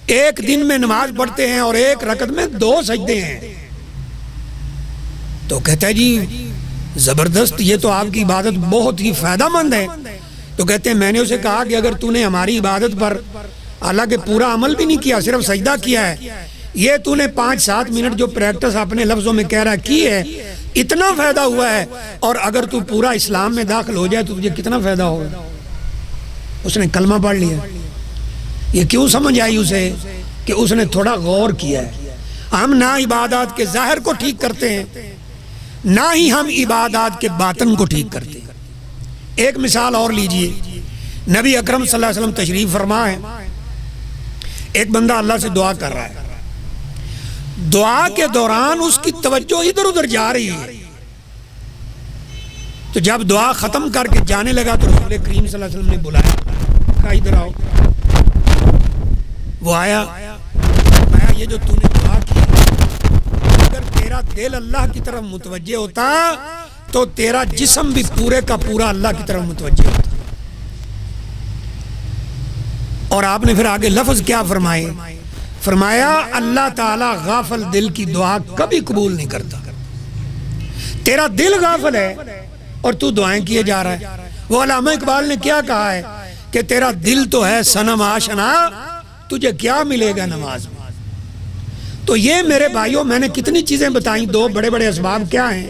ایک دن میں نماز پڑھتے ہیں اور ایک رکعت میں 2 سجدے ہیں۔ تو کہتا ہے جی زبردست، یہ تو آپ کی عبادت بہت ہی فائدہ مند ہے۔ تو کہتے ہیں میں نے اسے کہا کہ اگر تو نے ہماری عبادت پر حالانکہ پورا عمل بھی نہیں کیا، صرف سجدہ کیا ہے، یہ تو نے 5-7 منٹ جو پریکٹس اپنے لفظوں میں کہہ رہا کی ہے، اتنا فائدہ ہوا ہے، اور اگر تو پورا اسلام میں داخل ہو جائے تو تجھے کتنا فائدہ ہوگا۔ اس نے کلمہ پڑھ لیا۔ یہ کیوں سمجھ آئی اسے؟ کہ اس نے تھوڑا غور کیا ہے۔ ہم نہ عبادات کے ظاہر کو ٹھیک کرتے ہیں، نہ ہی ہم عبادات کے باطن کو ٹھیک کرتے ہیں۔ ایک مثال اور لیجئے، نبی اکرم صلی اللہ علیہ وسلم تشریف فرما ہے، ایک بندہ اللہ سے دعا کر رہا ہے، دعا کے دوران اس کی توجہ ادھر ادھر جا رہی ہے، تو جب دعا ختم کر کے جانے لگا تو رسول کریم صلی اللہ علیہ وسلم نے بلایا، کہا ادھر آؤ۔ وہ آیا، یہ جو تو نے دعا کی، اگر تیرا دل اللہ کی طرف متوجہ ہوتا تو تیرا جسم بھی پورے کا پورا اللہ کی طرف متوجہ ہوتا، اور آپ نے پھر آگے لفظ کیا فرمائے؟ فرمایا اللہ تعالیٰ غافل دل کی دعا کبھی قبول نہیں کرتا. تیرا دل غافل ہے اور تو دعائیں کیے جا رہا ہے. وہ علامہ اقبال نے کیا کہا ہے کہ تیرا دل تو ہے صنم آشنا، تجھے کیا ملے گا نماز میں. تو یہ میرے بھائیوں میں نے کتنی چیزیں بتائیں. دو بڑے بڑے اسباب کیا ہیں؟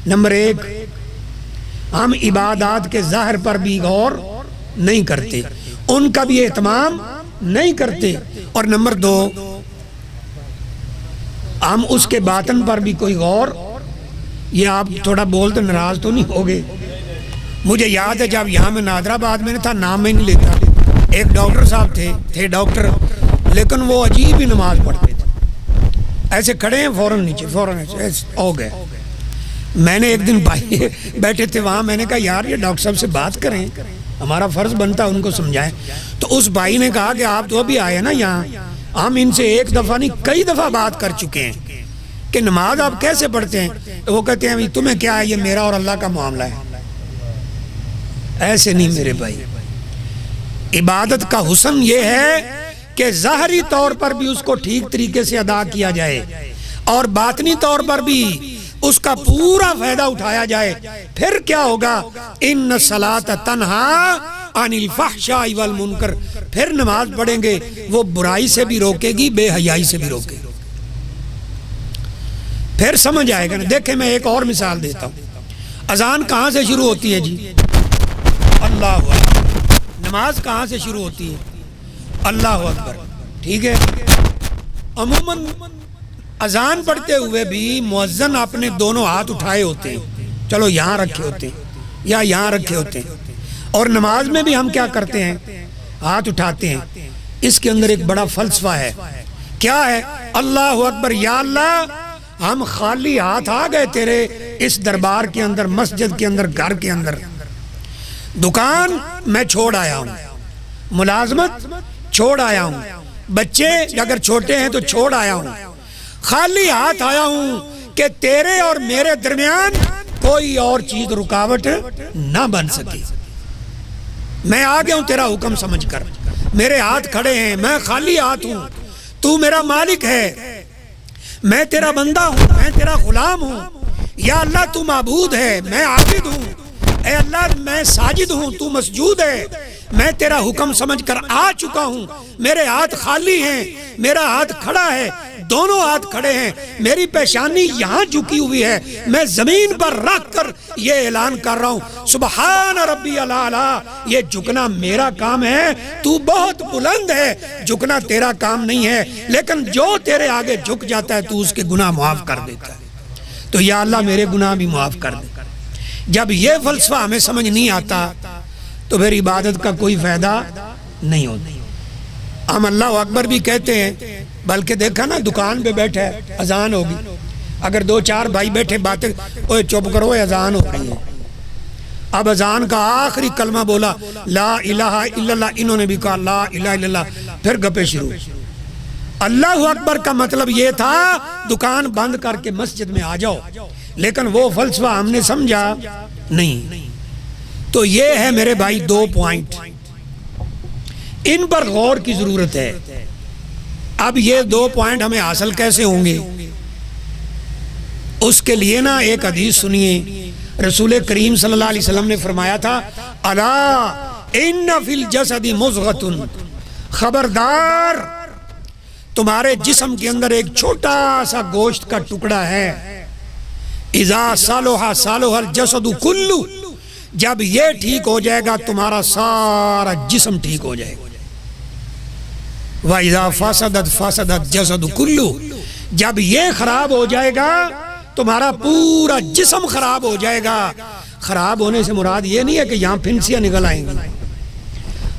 نمبر ایک، ہم عبادات کے ظاہر پر بھی غور نہیں کرتے، ان کا بھی اہتمام نہیں کرتے. اور نمبر دو، ہم اس کے باطن پر بھی کوئی غور. یہ آپ تھوڑا بول تو ناراض تو نہیں ہوگے؟ مجھے یاد ہے جب یہاں میں نادر آباد میں تھا، نام میں نہیں لیتا، ایک ڈاکٹر صاحب تھے ڈاکٹر، لیکن وہ عجیب ہی نماز پڑھتے تھے. ایسے کھڑے ہیں فوراً نیچے، فوراً ہو گئے. میں نے ایک دن بھائی بیٹھے تھے وہاں، میں نے کہا یار یہ ڈاکٹر صاحب سے بات کریں، ہمارا فرض بنتا ان کو سمجھائیں. تو اس بھائی نے کہا کہ آپ تو ابھی آئے نا یہاں، ہم ان سے ایک دفعہ نہیں کئی دفعہ بات کر چکے ہیں کہ نماز آپ کیسے پڑھتے ہیں. تو وہ کہتے ہیں تمہیں کیا ہے، یہ میرا اور اللہ کا معاملہ ہے. ایسے نہیں میرے بھائی. عبادت کا حسن یہ ہے کہ ظاہری طور پر بھی اس کو ٹھیک طریقے سے ادا کیا جائے اور باطنی طور پر بھی اس کا پورا فائدہ اٹھایا جائے. پھر کیا ہوگا؟ ان الصلاۃ تنہا عن الفحشاء والمنکر. پھر نماز پڑھیں گے وہ برائی سے بھی روکے گی، بے حیائی سے بھی روکے گی. پھر سمجھ آئے گا نا. دیکھیں میں ایک اور مثال دیتا ہوں. اذان کہاں سے شروع ہوتی ہے جی؟ اللہ اکبر. نماز کہاں سے شروع ہوتی ہے؟ اللہ اکبر. ٹھیک ہے. عموماً اذان پڑھتے ہوئے بھی مؤذن اپنے دونوں ہاتھ اٹھائے ہوتے ہیں، چلو یہاں رکھے ہوتے ہیں یا یہاں رکھے ہوتے ہیں. اور نماز میں بھی ہم کیا کرتے ہیں؟ ہاتھ اٹھاتے ہیں. اس کے اندر ایک بڑا فلسفہ ہے. کیا ہے؟ اللہ اکبر. یا اللہ ہم خالی ہاتھ آ گئے تیرے اس دربار کے اندر، مسجد کے اندر، گھر کے اندر. دکان میں چھوڑ آیا ہوں، ملازمت چھوڑ آیا ہوں، بچے اگر چھوٹے ہیں تو چھوڑ آیا ہوں. خالی ہاتھ آیا ہوں کہ تیرے اور میرے درمیان کوئی اور چیز رکاوٹ نہ بن سکے. میں آ گیا ہوں تیرا حکم سمجھ کر. میرے ہاتھ کھڑے ہیں، میں خالی ہاتھ ہوں. تو میرا مالک ہے، میں تیرا بندہ ہوں، میں تیرا غلام ہوں. یا اللہ تو معبود ہے، میں عابد ہوں. اے اللہ میں ساجد ہوں، تو مسجود ہے. میں تیرا حکم سمجھ کر آ چکا ہوں. میرے ہاتھ خالی ہیں، میرا ہاتھ کھڑا ہے، دونوں ہاتھ کھڑے ہیں. میری پیشانی یہاں جھکی ہوئی ہے. میں زمین پر رکھ کر یہ اعلان کر رہا ہوں سبحان ربی الاعلی. یہ جھکنا میرا کام ہے، تو بہت بلند ہے، جھکنا تیرا کام نہیں ہے. لیکن جو تیرے آگے جھک جاتا ہے تو اس کے گناہ معاف کر دیتا ہے. تو یا اللہ میرے گناہ بھی معاف کر دے. جب یہ فلسفہ ہمیں سمجھ نہیں آتا تو پھر عبادت کا کوئی فائدہ نہیں ہوتا. ہم اللہ اکبر بھی کہتے ہیں، بلکہ دیکھا نا دکان پہ بیٹھے اذان ہوگی، اگر دو چار بھائی بیٹھے باتیں، اوے چپ کرو اذان ہو رہی ہے. اب اذان کا آخری کلمہ بولا لا الہ الا اللہ، انہوں نے بھی کہا لا الہ الا اللہ، پھر گپے شروع. اللہ اکبر کا مطلب یہ تھا دکان بند کر کے مسجد میں آ جاؤ، لیکن وہ فلسفہ ہم نے سمجھا نہیں. تو یہ ہے میرے بھائی دو پوائنٹ، ان پر غور کی ضرورت ہے. اب یہ دو پوائنٹ ہمیں حاصل کیسے ہوں گے؟ اس کے لیے نا ایک حدیث سنیے. رسول کریم صلی اللہ علیہ وسلم نے فرمایا تھا الا ان فی الجسد مضغۃ، خبردار تمہارے جسم کے اندر ایک چھوٹا سا گوشت کا ٹکڑا ہے، اذا صلح صلح الجسد کلہ، جب یہ ٹھیک ہو جائے گا تمہارا سارا جسم ٹھیک ہو جائے گا. وَإِذَا فَسَدَتْ فَسَدَتْ جَسَدُ كُلُّ، جب یہ خراب ہو جائے گا تمہارا پورا جسم خراب ہو جائے گا. خراب ہونے سے مراد یہ نہیں ہے کہ یہاں پھنسیاں نکل آئیں گی.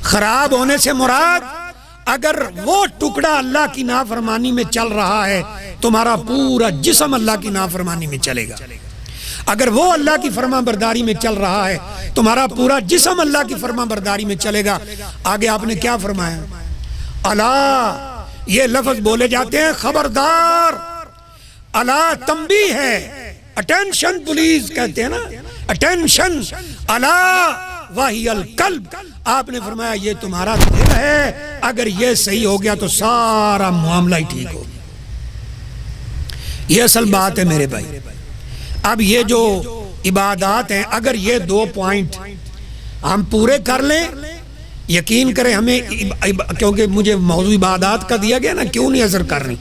خراب ہونے سے مراد اگر وہ ٹکڑا اللہ کی نافرمانی میں چل رہا ہے تمہارا پورا جسم اللہ کی نافرمانی میں چلے گا. اگر وہ اللہ کی فرما برداری میں چل رہا ہے تمہارا پورا جسم اللہ کی فرما برداری میں چلے گا. آگے آپ نے کیا فرمایا؟ الا، یہ لفظ بولے جاتے ہیں خبردار. الا تنبیہ ہے، اٹینشن پلیز کہتے ہیں نا، اٹینشن. الا وہی القلب، آپ نے فرمایا یہ تمہارا دل ہے، اگر یہ صحیح ہو گیا تو سارا معاملہ ہی ٹھیک ہو گیا۔ یہ اصل بات ہے میرے بھائی۔ اب یہ جو عبادات ہیں، اگر یہ 2 پوائنٹ ہم پورے کر لیں، یقین کریں ہمیں، کیونکہ مجھے موضوع عبادات کا دیا گیا نا، کیوں نہیں اثر کر رہی،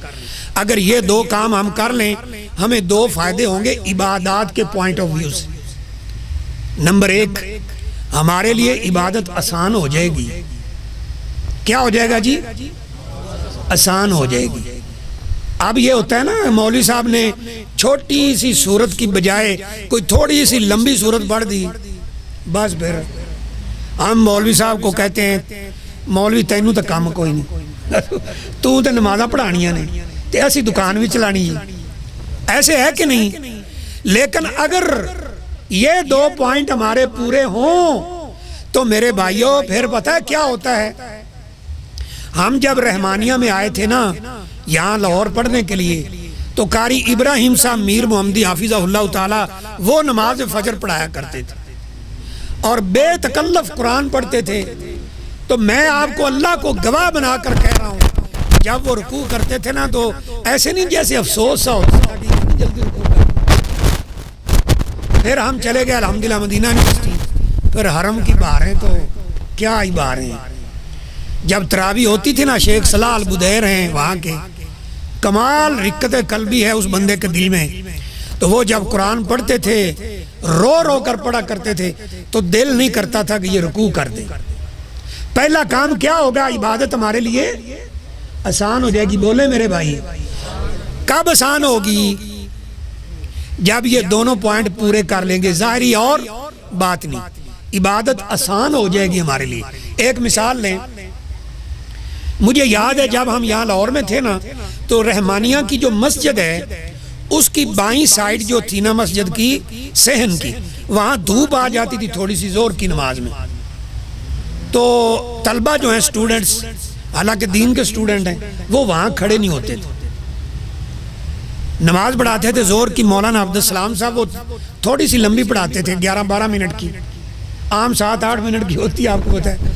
اگر یہ 2 کام ہم کر لیں ہمیں 2 فائدے ہوں گے عبادات کے پوائنٹ آف ویو سے۔ نمبر 1، ہمارے لیے عبادت آسان ہو جائے گی۔ کیا ہو جائے گا جی؟ آسان ہو جائے گی۔ اب یہ ہوتا ہے نا، مولوی صاحب نے چھوٹی سی صورت کی بجائے کوئی تھوڑی سی لمبی صورت پڑھ دی، بس پھر ہم مولوی صاحب کو کہتے ہیں مولوی تینوں تو کام کوئی نہیں، تو نمازاں پڑھانیاں نے تے اسی دکان بھی چلانی ہے، ایسے ہے کہ نہیں؟ لیکن اگر یہ 2 پوائنٹ ہمارے پورے ہوں تو میرے بھائیوں پھر پتہ ہے کیا ہوتا ہے؟ ہم جب رحمانیہ میں آئے تھے نا یہاں لاہور پڑھنے کے لیے، تو قاری ابراہیم صاحب میر محمدی حافظہ اللہ تعالی وہ نماز فجر پڑھایا کرتے تھے اور بے تکلف قرآن پڑھتے تھے۔ تو میں آپ کو اللہ کو گواہ بنا کر کہہ رہا ہوں، جب وہ رکوع کرتے تھے نا تو ایسے نہیں جیسے افسوس سا ہوتا تھا کہ اتنی جلدی رکوع کر۔ پھر ہم چلے گئے الحمدللہ مدینہ یونیورسٹی، پھر حرم کی بہاریں تو کیا ہی بہاریں۔ جب تراویح ہوتی تھی نا، شیخ صلاح البدیر ہیں وہاں کے، کمال رقت قلبی ہے اس بندے کے دل میں، تو وہ جب قرآن پڑھتے تھے رو رو کر پڑھا کرتے تھے تو دل نہیں کرتا تھا کہ یہ رکوع کر دے۔ پہلا کام کیا ہوگا؟ عبادت ہمارے لیے آسان ہو جائے گی۔ بولے میرے بھائی، کب آسان ہوگی؟ جب یہ دونوں پوائنٹ پورے کر لیں گے، ظاہری اور باطنی، عبادت آسان ہو جائے گی ہمارے لیے۔ ایک مثال لیں، مجھے یاد ہے جب ہم یہاں لاہور میں تھے نا تو رحمانیہ کی جو مسجد ہے اس کی بائیں سائیڈ جو تھی نا مسجد کی صحن کی، وہاں دھوپ آ جاتی تھی تھوڑی سی زور کی نماز میں، تو طلبہ جو ہیں اسٹوڈنٹس، حالانکہ دین کے اسٹوڈنٹ ہیں، وہ وہاں کھڑے نہیں ہوتے تھے، نماز پڑھاتے تھے زور کی۔ مولانا عبدالسلام صاحب وہ تھوڑی سی لمبی پڑھاتے تھے، 11-12 منٹ کی، عام 7-8 منٹ کی ہوتی ہے، آپ کو پتہ ہے،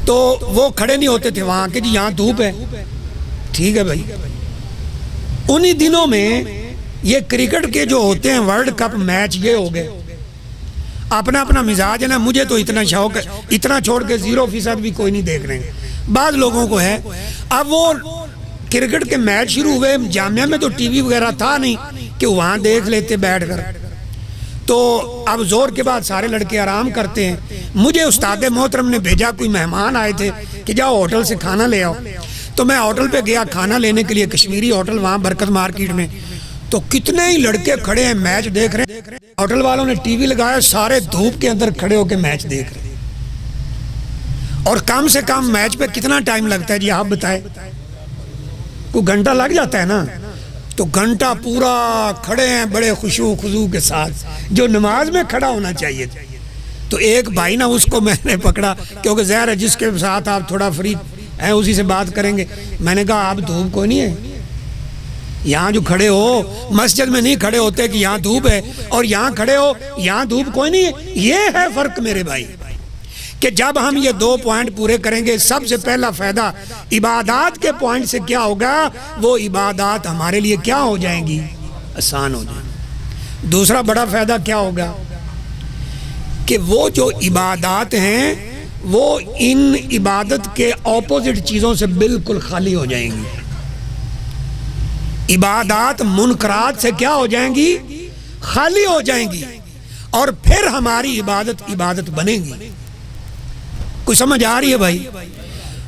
تو وہ کھڑے نہیں ہوتے تھے وہاں کہ جی یہاں دھوپ ہے، ٹھیک ہے بھائی۔ انہی دنوں میں یہ کرکٹ کے جو ہوتے ہیں ورلڈ کپ میچ یہ ہو گئے، اپنا اپنا مزاج ہے نا، مجھے تو اتنا شوق ہے، اتنا چھوڑ کے 0% بھی کوئی نہیں دیکھ رہے ہیں، بعض لوگوں کو ہے۔ اب وہ کرکٹ کے میچ شروع ہوئے، جامعہ میں تو ٹی وی وغیرہ تھا نہیں کہ وہاں دیکھ لیتے بیٹھ کر، تو اب زور کے بعد سارے لڑکے آرام کرتے ہیں۔ مجھے استاد محترم نے بھیجا، کوئی مہمان آئے تھے کہ جاؤ ہوٹل سے کھانا لے آؤ، تو میں ہوٹل پہ گیا کھانا لینے کے لیے، کشمیری ہوٹل وہاں برکت مارکیٹ میں، تو کتنے ہی لڑکے کھڑے ہیں میچ دیکھ رہے ہیں، ہوٹل والوں نے ٹی وی لگایا، سارے دھوپ کے اندر کھڑے ہو کے میچ دیکھ رہے ہیں۔ اور کم سے کم میچ پہ کتنا ٹائم لگتا ہے جی آپ بتائیں؟ کوئی گھنٹہ لگ جاتا ہے نا، تو گھنٹہ پورا کھڑے ہیں بڑے خشوع خضوع کے ساتھ، جو نماز میں کھڑا ہونا چاہیے تھا۔ تو ایک بھائی نا، اس کو میں نے پکڑا، کیونکہ ظاہر ہے جس کے ساتھ آپ تھوڑا فری ہیں اسی سے بات کریں گے، میں نے کہا آپ دھوپ کوئی نہیں ہے، یہاں جو کھڑے ہو مسجد میں نہیں کھڑے ہوتے کہ یہاں دھوپ ہے، اور یہاں کھڑے ہو یہاں دھوپ کوئی نہیں ہے۔ یہ ہے فرق میرے بھائی، کہ جب ہم یہ 2 پوائنٹ پورے کریں گے، سب سے پہلا فائدہ عبادات کے پوائنٹ سے کیا ہوگا؟ وہ عبادات ہمارے لیے کیا ہو جائیں گی؟ آسان ہو جائیں گی۔ دوسرا بڑا فائدہ کیا ہوگا؟ کہ وہ جو عبادات ہیں وہ ان عبادت کے اپوزٹ چیزوں سے بالکل خالی ہو جائیں گی۔ عبادات منکرات سے کیا ہو جائیں گی؟ خالی ہو جائیں گی، اور پھر ہماری عبادت بنے گی۔ کوئی سمجھ آ رہی ہے بھائی؟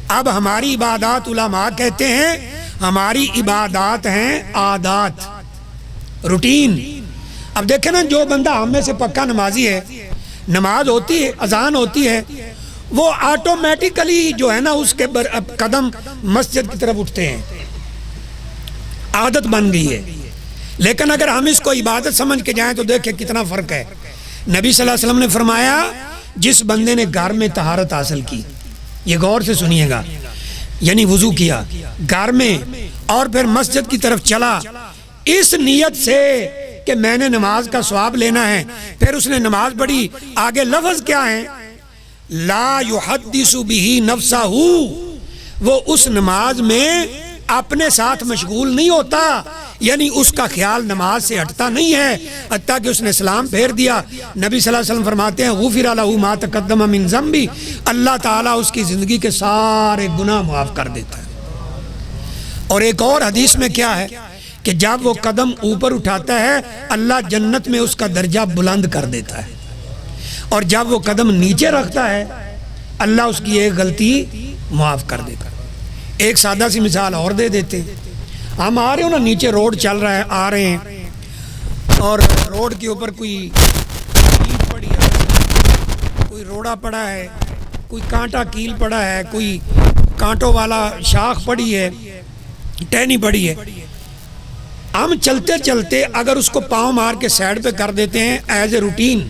اب ہماری عبادات علماء کہتے ہیں ہماری عبادات ہیں عادات، روٹین۔ اب دیکھیں نا، جو بندہ ہم میں سے پکا نمازی ہے، نماز ہوتی ہے، اذان ہوتی ہے، وہ آٹومیٹیکلی جو ہے نا اس کے قدم مسجد کی طرف اٹھتے ہیں، عادت بن گئی ہے۔ لیکن اگر ہم اس کو عبادت سمجھ کے جائیں تو دیکھیں کتنا فرق ہے۔ نبی صلی اللہ علیہ وسلم نے فرمایا، جس بندے نے گھر میں طہارت حاصل کی، یہ غور سے سنیے گا، یعنی وضو کیا گھر میں اور پھر مسجد کی طرف چلا اس نیت سے کہ میں نے نماز کا ثواب لینا ہے، پھر اس نے نماز پڑھی، آگے لفظ کیا ہے؟ لا یحدث به نفسہ، وہ اس نماز میں اپنے ساتھ مشغول نہیں ہوتا، یعنی اس کا خیال نماز سے ہٹتا نہیں ہے حتیٰ کہ اس نے سلام پھیر دیا۔ نبی صلی اللہ علیہ وسلم فرماتے ہیں غفر لہ ما تقدم من ذنبی، اللہ تعالیٰ اس کی زندگی کے سارے گناہ معاف کر دیتا ہے۔ اور ایک اور حدیث میں کیا ہے کہ جب وہ قدم اوپر اٹھاتا ہے اللہ جنت میں اس کا درجہ بلند کر دیتا ہے، اور جب وہ قدم نیچے رکھتا ہے اللہ اس کی ایک غلطی معاف کر دیتا ہے۔ ایک سادہ سی مثال اور دے دیتے ہیں، ہم آ رہے ہو نا، نیچے روڈ چل رہا ہے، آ رہے ہیں اور روڈ کے اوپر کوئی اینٹ پڑی ہے، کوئی روڑا پڑا ہے، کوئی کانٹا کیل پڑا ہے، کوئی کانٹوں والا شاخ پڑی ہے، ٹہنی پڑی ہے، ہم چلتے چلتے اگر اس کو پاؤں مار کے سائڈ پہ کر دیتے ہیں ایز اے روٹین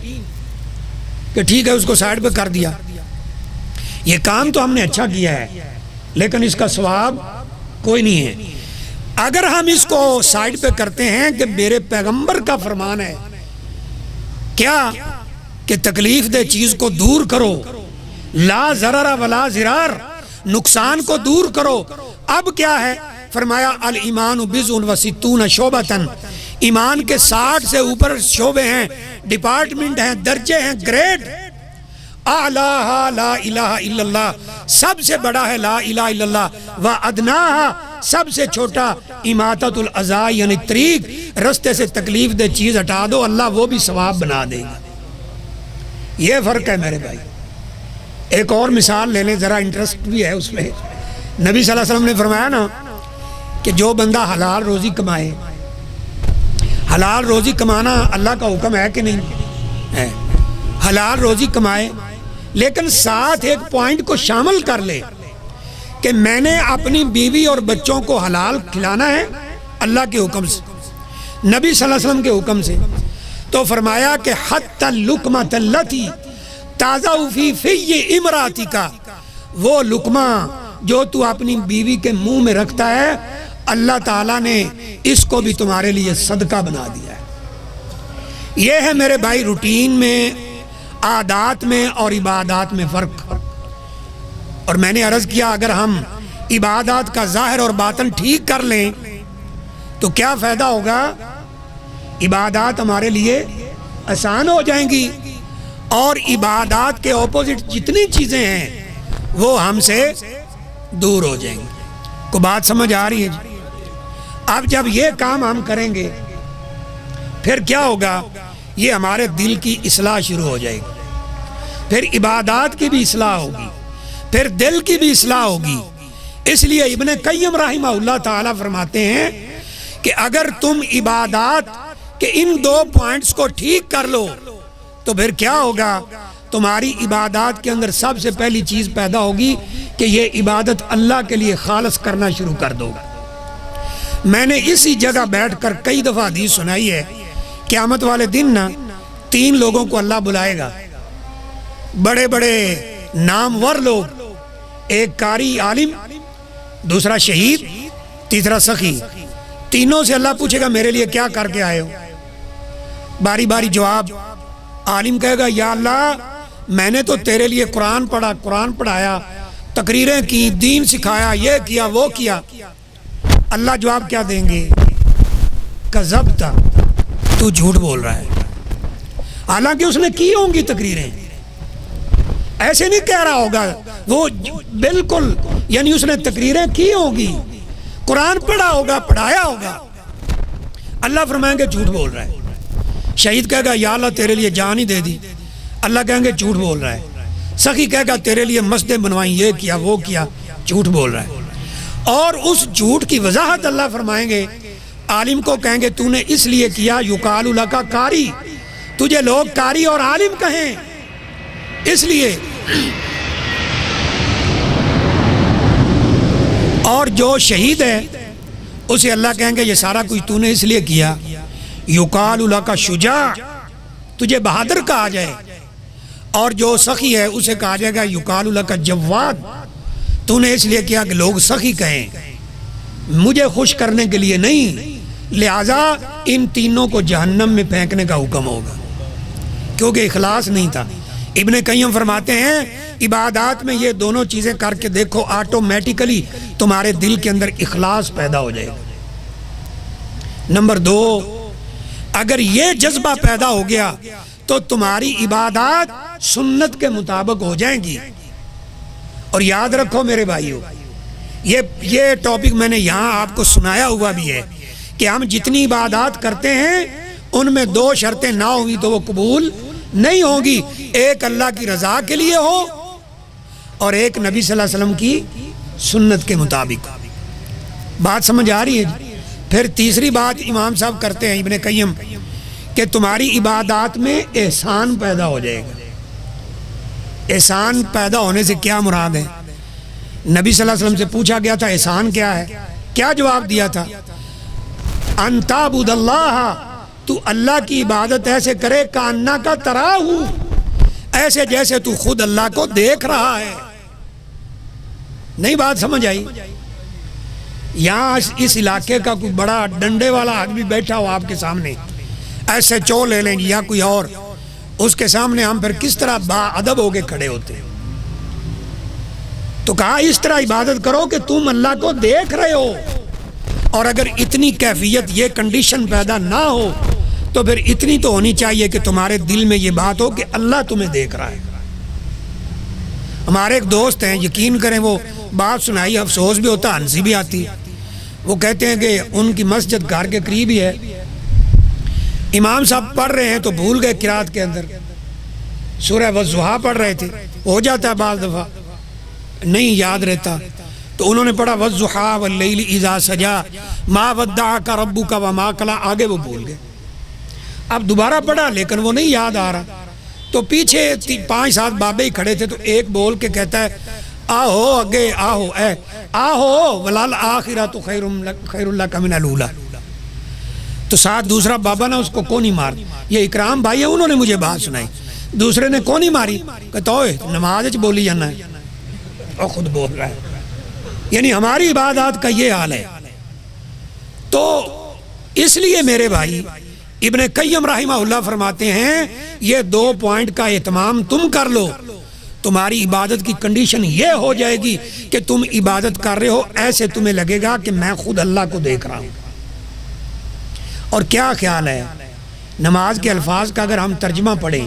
کہ ٹھیک ہے اس کو سائڈ پہ کر دیا، یہ کام تو ہم نے اچھا کیا ہے لیکن اس کا ثواب کوئی نہیں ہے۔ اگر ہم اس کو سائڈ پہ کرتے ہیں کہ میرے پیغمبر کا فرمان ہے کیا کہ تکلیف دہ چیز کو دور کرو، لا ضرر ولا ضرار، نقصان کو دور کرو، اب کیا ہے فرمایا الایمان بضع و ستون شعبۃ، ایمان کے 60 سے اوپر شعبے ہیں، ڈپارٹمنٹ ہیں، درجے ہیں، گریڈ۔ اعلیٰ لا الہ الا اللہ، سب سے بڑا ہے لا الہ الا اللہ، و ادناہا، سب سے چھوٹا اماطۃ الاذی یعنی طریق، رستے سے تکلیف دہ چیز ہٹا دو، اللہ وہ بھی ثواب بنا دے گا۔ یہ فرق ہے میرے بھائی۔ ایک اور مثال لے لیں، ذرا انٹرسٹ بھی ہے اس میں۔ نبی صلی اللہ علیہ وسلم نے فرمایا نا کہ جو بندہ حلال روزی کمائے، حلال روزی کمانا اللہ کا حکم ہے کہ نہیں ہے؟ حلال روزی کمائے لیکن ساتھ ایک پوائنٹ کو شامل کر لے کہ میں نے اپنی بیوی اور بچوں کو حلال کھلانا ہے اللہ کے حکم سے، نبی صلی اللہ علیہ وسلم کے حکم سے، تو فرمایا کہ حتی اللقمۃ التی تضع فی فی امراتک، وہ لقمہ جو تو اپنی بیوی کے منہ میں رکھتا ہے اللہ تعالیٰ نے اس کو بھی تمہارے لیے صدقہ بنا دیا ہے۔ یہ ہے میرے بھائی روٹین میں، عادات میں اور عبادات میں فرق۔ اور میں نے عرض کیا اگر ہم عبادات کا ظاہر اور باطن ٹھیک کر لیں تو کیا فائدہ ہوگا؟ عبادات ہمارے لیے آسان ہو جائیں گی، اور عبادات کے اپوزٹ جتنی چیزیں ہیں وہ ہم سے دور ہو جائیں گی۔ کو بات سمجھ آ رہی ہے جی؟ اب جب یہ کام ہم کریں گے پھر کیا ہوگا؟ یہ ہمارے دل کی اصلاح شروع ہو جائے گی، پھر عبادات کی بھی اصلاح ہوگی، پھر دل کی بھی اصلاح ہوگی۔ اس لیے ابن قیم رحمہ اللہ تعالیٰ فرماتے ہیں کہ اگر تم عبادات کے ان 2 پوائنٹس کو ٹھیک کر لو تو پھر کیا ہوگا؟ تمہاری عبادات کے اندر سب سے پہلی چیز پیدا ہوگی کہ یہ عبادت اللہ کے لیے خالص کرنا شروع کر دو۔ میں نے اسی جگہ بیٹھ کر کئی دفعہ حدیث سنائی ہے، قیامت والے دن نا 3 لوگوں کو اللہ بلائے گا، بڑے بڑے نامور لوگ، ایک قاری عالم، دوسرا شہید، تیسرا سخی، تینوں سے اللہ پوچھے گا میرے لیے کیا کر کے آئے ہو؟ باری باری جواب۔ عالم کہے گا یا اللہ میں نے تو تیرے لیے قرآن پڑھا، قرآن پڑھایا، تقریریں کی، دین سکھایا، یہ کیا وہ کیا۔ اللہ جواب کیا دیں گے؟ کذبت، تو جھوٹ بول رہا ہے، حالانکہ اس نے کی ہوں گی تقریریں، ایسے نہیں کہہ رہا ہوگا وہ، بالکل یعنی اس نے تقریریں کی ہوں گی، قرآن پڑھا ہوگا، پڑھایا ہوگا۔ اللہ فرمائیں گے جھوٹ بول رہا ہے۔ شہید کہے گا یا اللہ تیرے لیے جان ہی دے دی، اللہ کہیں گے جھوٹ بول رہا ہے۔ سخی کہے گا تیرے لیے مسجدیں بنوائیں، یہ کیا وہ کیا، جھوٹ بول رہا ہے۔ اور اس جھوٹ کی وضاحت اللہ فرمائیں گے، عالم کو کہیں گے تو نے اس لیے کیا یقال لک قاری، تجھے لوگ قاری اور عالم کہیں اس لیے۔ اور جو شہید ہے اسے اللہ کہیں گے یہ سارا کچھ تو نے اس لیے کیا یقال لک شجاع، تجھے بہادر کہا جائے۔ اور جو سخی ہے اسے کہا جائے گا یقال لک جواد، تو نے اس لیے کیا کہ لوگ سخی کہیں، مجھے خوش کرنے کے لیے نہیں، لہذا ان تینوں کو جہنم میں پھینکنے کا حکم ہوگا، کیونکہ اخلاص نہیں تھا۔ ابن قیم فرماتے ہیں عبادات میں یہ دونوں چیزیں کر کے دیکھو، آٹومیٹیکلی تمہارے دل کے اندر اخلاص پیدا ہو جائے گا۔ نمبر 2، اگر یہ جذبہ پیدا ہو گیا تو تمہاری عبادات سنت کے مطابق ہو جائیں گی۔ اور یاد رکھو میرے بھائیو، یہ ٹاپک میں نے یہاں آپ کو سنایا ہوا بھی ہے کہ ہم جتنی عبادات کرتے ہیں ان میں 2 شرطیں نہ ہوئی تو وہ قبول نہیں ہوگی۔ ایک اللہ کی رضا کے لیے ہو اور ایک نبی صلی اللہ علیہ وسلم کی سنت کے مطابق۔ بات سمجھ آ رہی ہے؟ پھر تیسری بات امام صاحب کرتے ہیں ابن قیم کہ تمہاری عبادات میں احسان پیدا ہو جائے گا۔ احسان پیدا ہونے سے کیا مراد ہے؟ نبی صلی اللہ علیہ وسلم سے پوچھا گیا تھا احسان کیا ہے، کیا جواب دیا تھا؟ ان تعبد اللہ، تو اللہ کی عبادت ایسے کرے کاننا کا تراہو، ایسے جیسے تو خود اللہ کو دیکھ رہا ہے۔ نہیں بات سمجھ آئی؟ یہاں اس علاقے کا کوئی بڑا ڈنڈے والا آدمی بیٹھا ہو آپ کے سامنے، ایسے چو لے لیں گے یا کوئی اور، اس کے سامنے ہم پھر کس طرح با ادب ہو کے کھڑے ہوتے ہیں؟ تو کہا اس طرح عبادت کرو کہ تم اللہ کو دیکھ رہے ہو، اور اگر اتنی کیفیت یہ کنڈیشن پیدا نہ ہو تو پھر اتنی تو ہونی چاہیے کہ تمہارے دل میں یہ بات ہو کہ اللہ تمہیں دیکھ رہا ہے۔ ہمارے ایک دوست ہیں، یقین کریں وہ بات سنائی، افسوس بھی ہوتا، ہنسی بھی آتی۔ وہ کہتے ہیں کہ ان کی مسجد گھر کے قریب ہی ہے، امام صاحب پڑھ رہے ہیں تو بھول گئے قرات کے اندر سورہ والضحیٰ پڑھ رہے تھے، ہو جاتا ہے بعض دفعہ نہیں یاد رہتا، تو انہوں نے پڑھا والضحیٰ واللیل اذا سجا ما ودعک ربک وما قلی، آگے وہ بھول گئے۔ اب دوبارہ پڑھا لیکن وہ نہیں یاد آ رہا، تو پیچھے 5-7 بابے ہی کھڑے تھے، تو ایک بول کے کہتا ہے آہو اگے آہو، اے آہو ولال آخرۃ خیر لک من الاولی۔ تو ساتھ دوسرا بابا نا اس کو کونی مار، یہ اکرام بھائی ہے، انہوں نے مجھے بات سنائی، دوسرے نے کونی ماری، کہتا ہوئے نماز بولی جانا ہے، اور خود بول رہا ہے۔ یعنی ہماری عبادات کا یہ حال ہے۔ تو اس لیے میرے بھائی ابن قیم رحمہ اللہ فرماتے ہیں یہ 2 پوائنٹ کا اہتمام تم کر لو، تمہاری عبادت کی کنڈیشن یہ ہو جائے گی کہ تم عبادت کر رہے ہو ایسے تمہیں لگے گا کہ میں خود اللہ کو دیکھ رہا ہوں۔ اور کیا خیال ہے نماز کے الفاظ کا اگر ہم ترجمہ پڑھیں،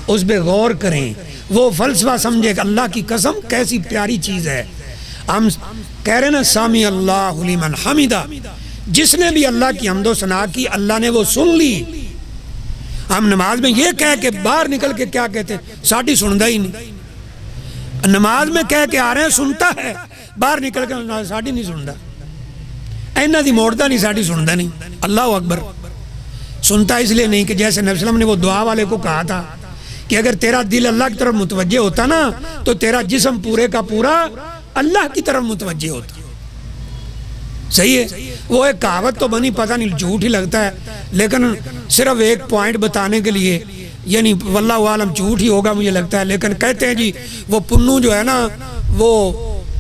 اس پہ غور کریں، وہ فلسفہ سمجھے کہ اللہ کی قسم کیسی پیاری چیز ہے۔ ہم کہہ رہے نا سامی اللہ لمن حمیدہ، جس نے بھی اللہ کی حمد و ثنا کی اللہ نے وہ سن لی۔ ہم نماز میں یہ کہہ کے باہر نکل کے کیا کہتے ہیں، ساڈی سندا ہی نہیں۔ نماز میں کہہ کے آ رہے ہیں سنتا ہے، باہر نکل کے ساڈی نہیں سندا، اینا دی موڑتا نہیں، ساڈی سندا نہیں۔ اللہ اکبر، سنتا اس لیے نہیں کہ جیسے نبی صلی اللہ علیہ وسلم نے وہ دعا والے کو کہا تھا کہ اگر تیرا دل اللہ کی طرف متوجہ ہوتا نا تو تیرا جسم پورے کا پورا اللہ کی طرف متوجہ ہوتا۔ صحیح ہے، وہ ایک کہاوت تو بنی، پتہ نہیں جھوٹ ہی لگتا ہے، لیکن صرف ایک پوائنٹ بتانے کے لیے، یعنی واللہ عالم جھوٹ ہی ہوگا مجھے لگتا ہے، لیکن کہتے ہیں جی وہ پنو جو ہے نا وہ،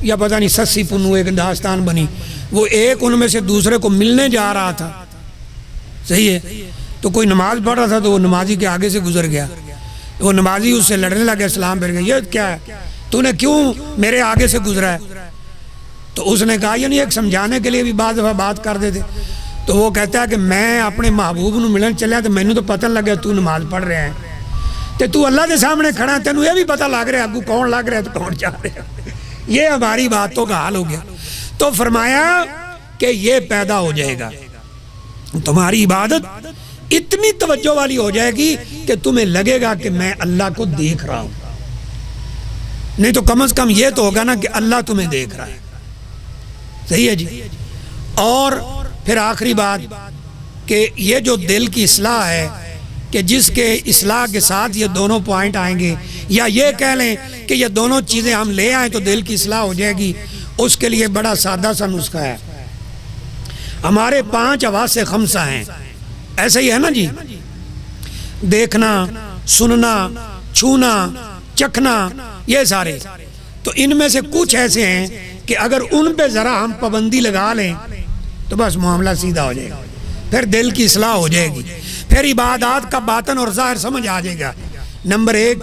یا پتہ نہیں سسی پنو ایک داستان بنی، وہ ایک ان میں سے دوسرے کو ملنے جا رہا تھا، صحیح ہے، تو کوئی نماز پڑھ رہا تھا تو وہ نمازی کے آگے سے گزر گیا، وہ نمازی اس سے لڑنے لگا، اسلام پھر گیا، یہ کیا ہے تو نے کیوں میرے آگے سے گزرا ہے؟ تو اس نے کہا یعنی ایک سمجھانے کے لیے بھی بعض دفعہ بات کر دیتے، تو وہ کہتا ہے کہ میں اپنے محبوب نو ملن چلیا تو مینوں تو پتہ لگا تو نماز پڑھ رہا ہے، تے تو اللہ کے سامنے کھڑا ہے، تینوں یہ بھی پتہ لگ رہا ہے اگو کون لگ رہا ہے تو کون جا رہا ہے۔ یہ ہماری باتوں کا حال ہو گیا۔ تو فرمایا کہ یہ پیدا ہو جائے گا، تمہاری عبادت اتنی توجہ والی ہو جائے گی کہ تمہیں لگے گا کہ میں اللہ کو دیکھ رہا ہوں، نہیں تو کم از کم یہ تو ہوگا نا کہ اللہ تمہیں دیکھ رہا ہے۔ صحیح ہے جی۔ اور پھر آخری بات کہ یہ جو دل کی اصلاح ہے کہ جس کے اصلاح کے ساتھ یہ دونوں پوائنٹ آئیں گے، یا یہ کہہ لیں کہ یہ دونوں چیزیں ہم لے آئیں تو دل کی اصلاح ہو جائے گی، اس کے لیے بڑا سادہ سا نسخہ ہے۔ ہمارے 5 حواس خمسہ ہیں، ایسا ہی ہے نا جی، دیکھنا، سننا، چھونا، چکھنا، یہ سارے، تو ان میں سے کچھ ایسے ہیں کہ اگر ان پہ ذرا ہم پابندی لگا لیں تو بس معاملہ سیدھا ہو جائے گا، پھر دل کی اصلاح ہو جائے گی، پھر عبادات کا باطن اور ظاہر سمجھ آ جائے گا۔ نمبر 1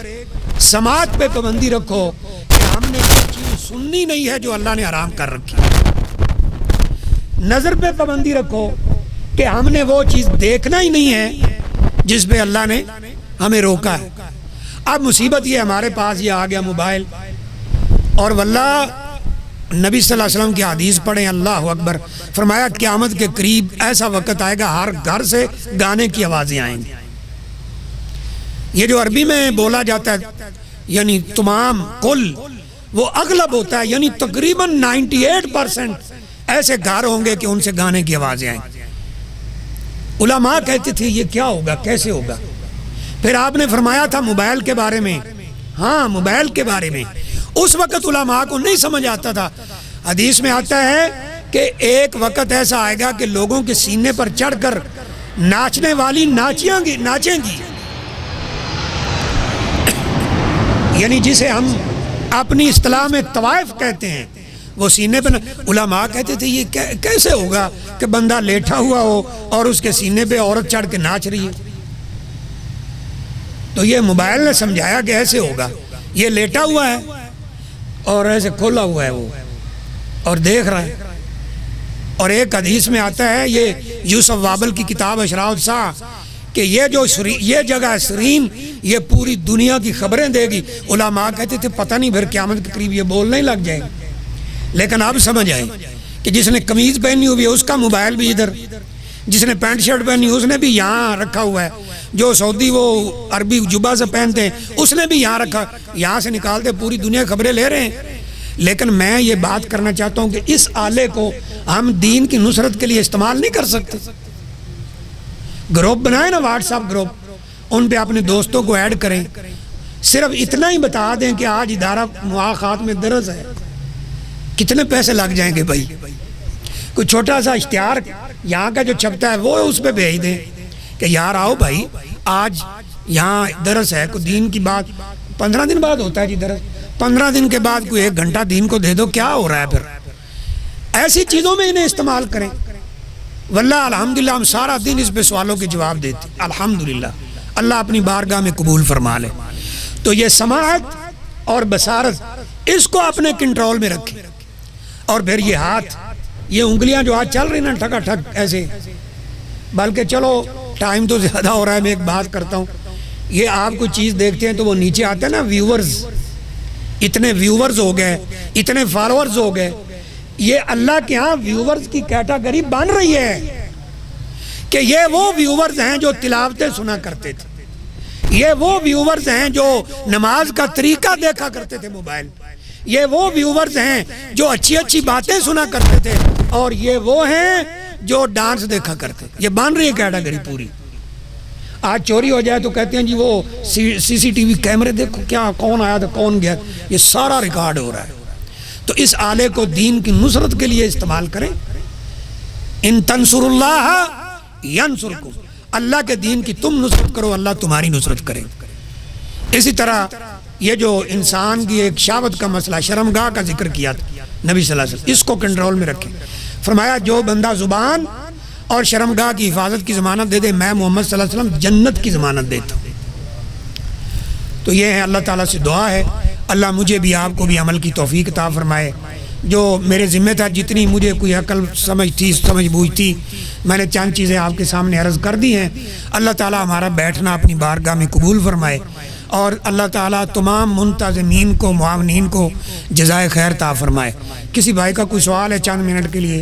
سماعت پہ پابندی رکھو کہ ہم نے وہ چیز سننی نہیں ہے جو اللہ نے حرام کر رکھی. نظر پہ پابندی رکھو کہ ہم نے وہ چیز دیکھنا ہی نہیں ہے جس پہ اللہ نے ہمیں روکا ہے. اب مصیبت یہ ہمارے پاس یہ آ گیا موبائل. اور واللہ نبی صلی اللہ علیہ وسلم کی حدیث پڑھیں, اللہ اکبر, فرمایا قیامت کے قریب ایسا وقت آئے گا ہر گھر سے گانے کی آوازیں آئیں گی. یہ جو عربی میں بولا جاتا ہے یعنی تمام کل, وہ اغلب ہوتا ہے, یعنی تقریباً 98% ایسے گھر ہوں گے کہ ان سے گانے کی آوازیں آئیں. علماء کہتے تھے یہ کیا ہوگا, کیسے ہوگا؟ پھر آپ نے فرمایا تھا موبائل کے بارے میں, ہاں موبائل کے بارے میں. اس وقت علماء کو نہیں سمجھ آتا تھا. حدیث میں آتا ہے کہ ایک وقت ایسا آئے گا کہ لوگوں کے سینے پر چڑھ کر ناچنے والی ناچیں گی, یعنی جسے ہم اپنی اصطلاح میں طوائف کہتے ہیں, وہ سینے پہ. علماء کہتے تھے یہ کیسے ہوگا کہ بندہ لیٹا ہوا ہو اور اس کے سینے پہ عورت چڑھ کے ناچ رہی ہے. تو یہ موبائل نے سمجھایا کہ ایسے ہوگا, یہ لیٹا ہوا ہے اور ایسے کھولا ہوا ہے وہ اور دیکھ رہا ہے. اور ایک حدیث میں آتا ہے, یہ یوسف وابل کی کتاب اشراء الساعہ, کہ یہ جگہ ہے سرین, یہ پوری دنیا کی خبریں دے گی. علماء کہتے تھے پتہ نہیں پھر قیامت کے قریب یہ بولنے ہی لگ جائے گی. لیکن اب سمجھ آئے کہ جس نے قمیض پہنی ہوئی ہے اس کا موبائل بھی ادھر, جس نے پینٹ شرٹ پہنی اس نے بھی یہاں رکھا ہوا ہے, جو سعودی وہ عربی جبہ سے پہنتے ہیں اس نے بھی یہاں رکھا, یہاں سے نکالتے پوری دنیا خبریں لے رہے ہیں. لیکن میں یہ بات کرنا چاہتا ہوں کہ اس آلے کو ہم دین کی نصرت کے لیے استعمال نہیں کر سکتے. گروپ بنائیں نا, واٹس ایپ گروپ, ان پہ اپنے دوستوں کو ایڈ کریں, صرف اتنا ہی بتا دیں کہ آج ادارہ مواخات میں درس ہے. کتنے پیسے لگ جائیں گے بھائی؟ کوئی چھوٹا سا اشتہار یہاں کا جو چھپتا ہے وہ اس پہ بھیج دیں کہ یار آؤ بھائی آج یہاں درس ہے, کوئی دین کی بات. 15 دن بعد ہوتا ہے جی درس, 15 دن کے بعد کوئی 1 گھنٹہ دین کو دے دو, کیا ہو رہا ہے پھر؟ ایسی چیزوں میں انہیں استعمال کریں. واللہ الحمدللہ ہم سارا دن اس پہ سوالوں کے جواب دیتے, الحمدللہ, اللہ اپنی بارگاہ میں قبول فرما لے. تو یہ سماعت اور بصارت اس کو اپنے کنٹرول میں رکھیں. اور پھر یہ ہاتھ, یہ انگلیاں جو آج چل رہی نا ٹھکا ٹھک ایسے, بلکہ چلو ٹائم تو زیادہ ہو رہا ہے, میں ایک بات کرتا ہوں. یہ آپ کوئی چیز دیکھتے ہیں تو وہ نیچے آتے ہیں نا ویورز, اتنے ویورز ہو گئے, اتنے فالوورز ہو گئے. یہ اللہ کے ہاں ویورز کی کیٹاگری بن رہی ہے کہ یہ وہ ویورز ہیں جو تلاوتیں سنا کرتے تھے, یہ وہ ویورز ہیں جو نماز کا طریقہ دیکھا کرتے تھے موبائل, یہ وہ ویورز ہیں جو اچھی اچھی باتیں سنا کرتے تھے, اور یہ وہ ہیں جو ڈانس دیکھا کرتے. یہ بن رہی ہے کیٹاگری پوری. آج چوری ہو جائے تو کہتے ہیں جی وہ سی ٹی وی کیمرے دیکھو کیا کون آیا تھا کون گیا, یہ سارا ریکارڈ ہو رہا ہے. تو اس آلے کو دین کی نصرت کے لیے استعمال کریں. ان تنصر اللہ ینصرکم, اللہ کے دین کی تم نصرت کرو اللہ تمہاری نصرت کرے. اسی طرح یہ جو انسان کی ایک شہوت کا مسئلہ, شرمگاہ کا ذکر کیا نبی صلی اللہ علیہ وسلم, اس کو کنٹرول میں رکھیں. فرمایا جو بندہ زبان اور شرمگاہ کی حفاظت کی ضمانت دے دے, میں محمد صلی اللہ علیہ وسلم جنت کی ضمانت دیتا ہوں. تو یہ ہے, اللہ تعالیٰ سے دعا ہے اللہ مجھے بھی آپ کو بھی عمل کی توفیق عطا فرمائے. جو میرے ذمہ تھا, جتنی مجھے کوئی عقل سمجھ بوجھ تھی, میں نے چند چیزیں آپ کے سامنے عرض کر دی ہیں. اللہ تعالیٰ ہمارا بیٹھنا اپنی بارگاہ میں قبول فرمائے, اور اللہ تعالیٰ تمام منتظمین کو معاونین کو جزائے خیر عطا فرمائے. کسی بھائی کا کوئی سوال ہے چند منٹ کے لیے؟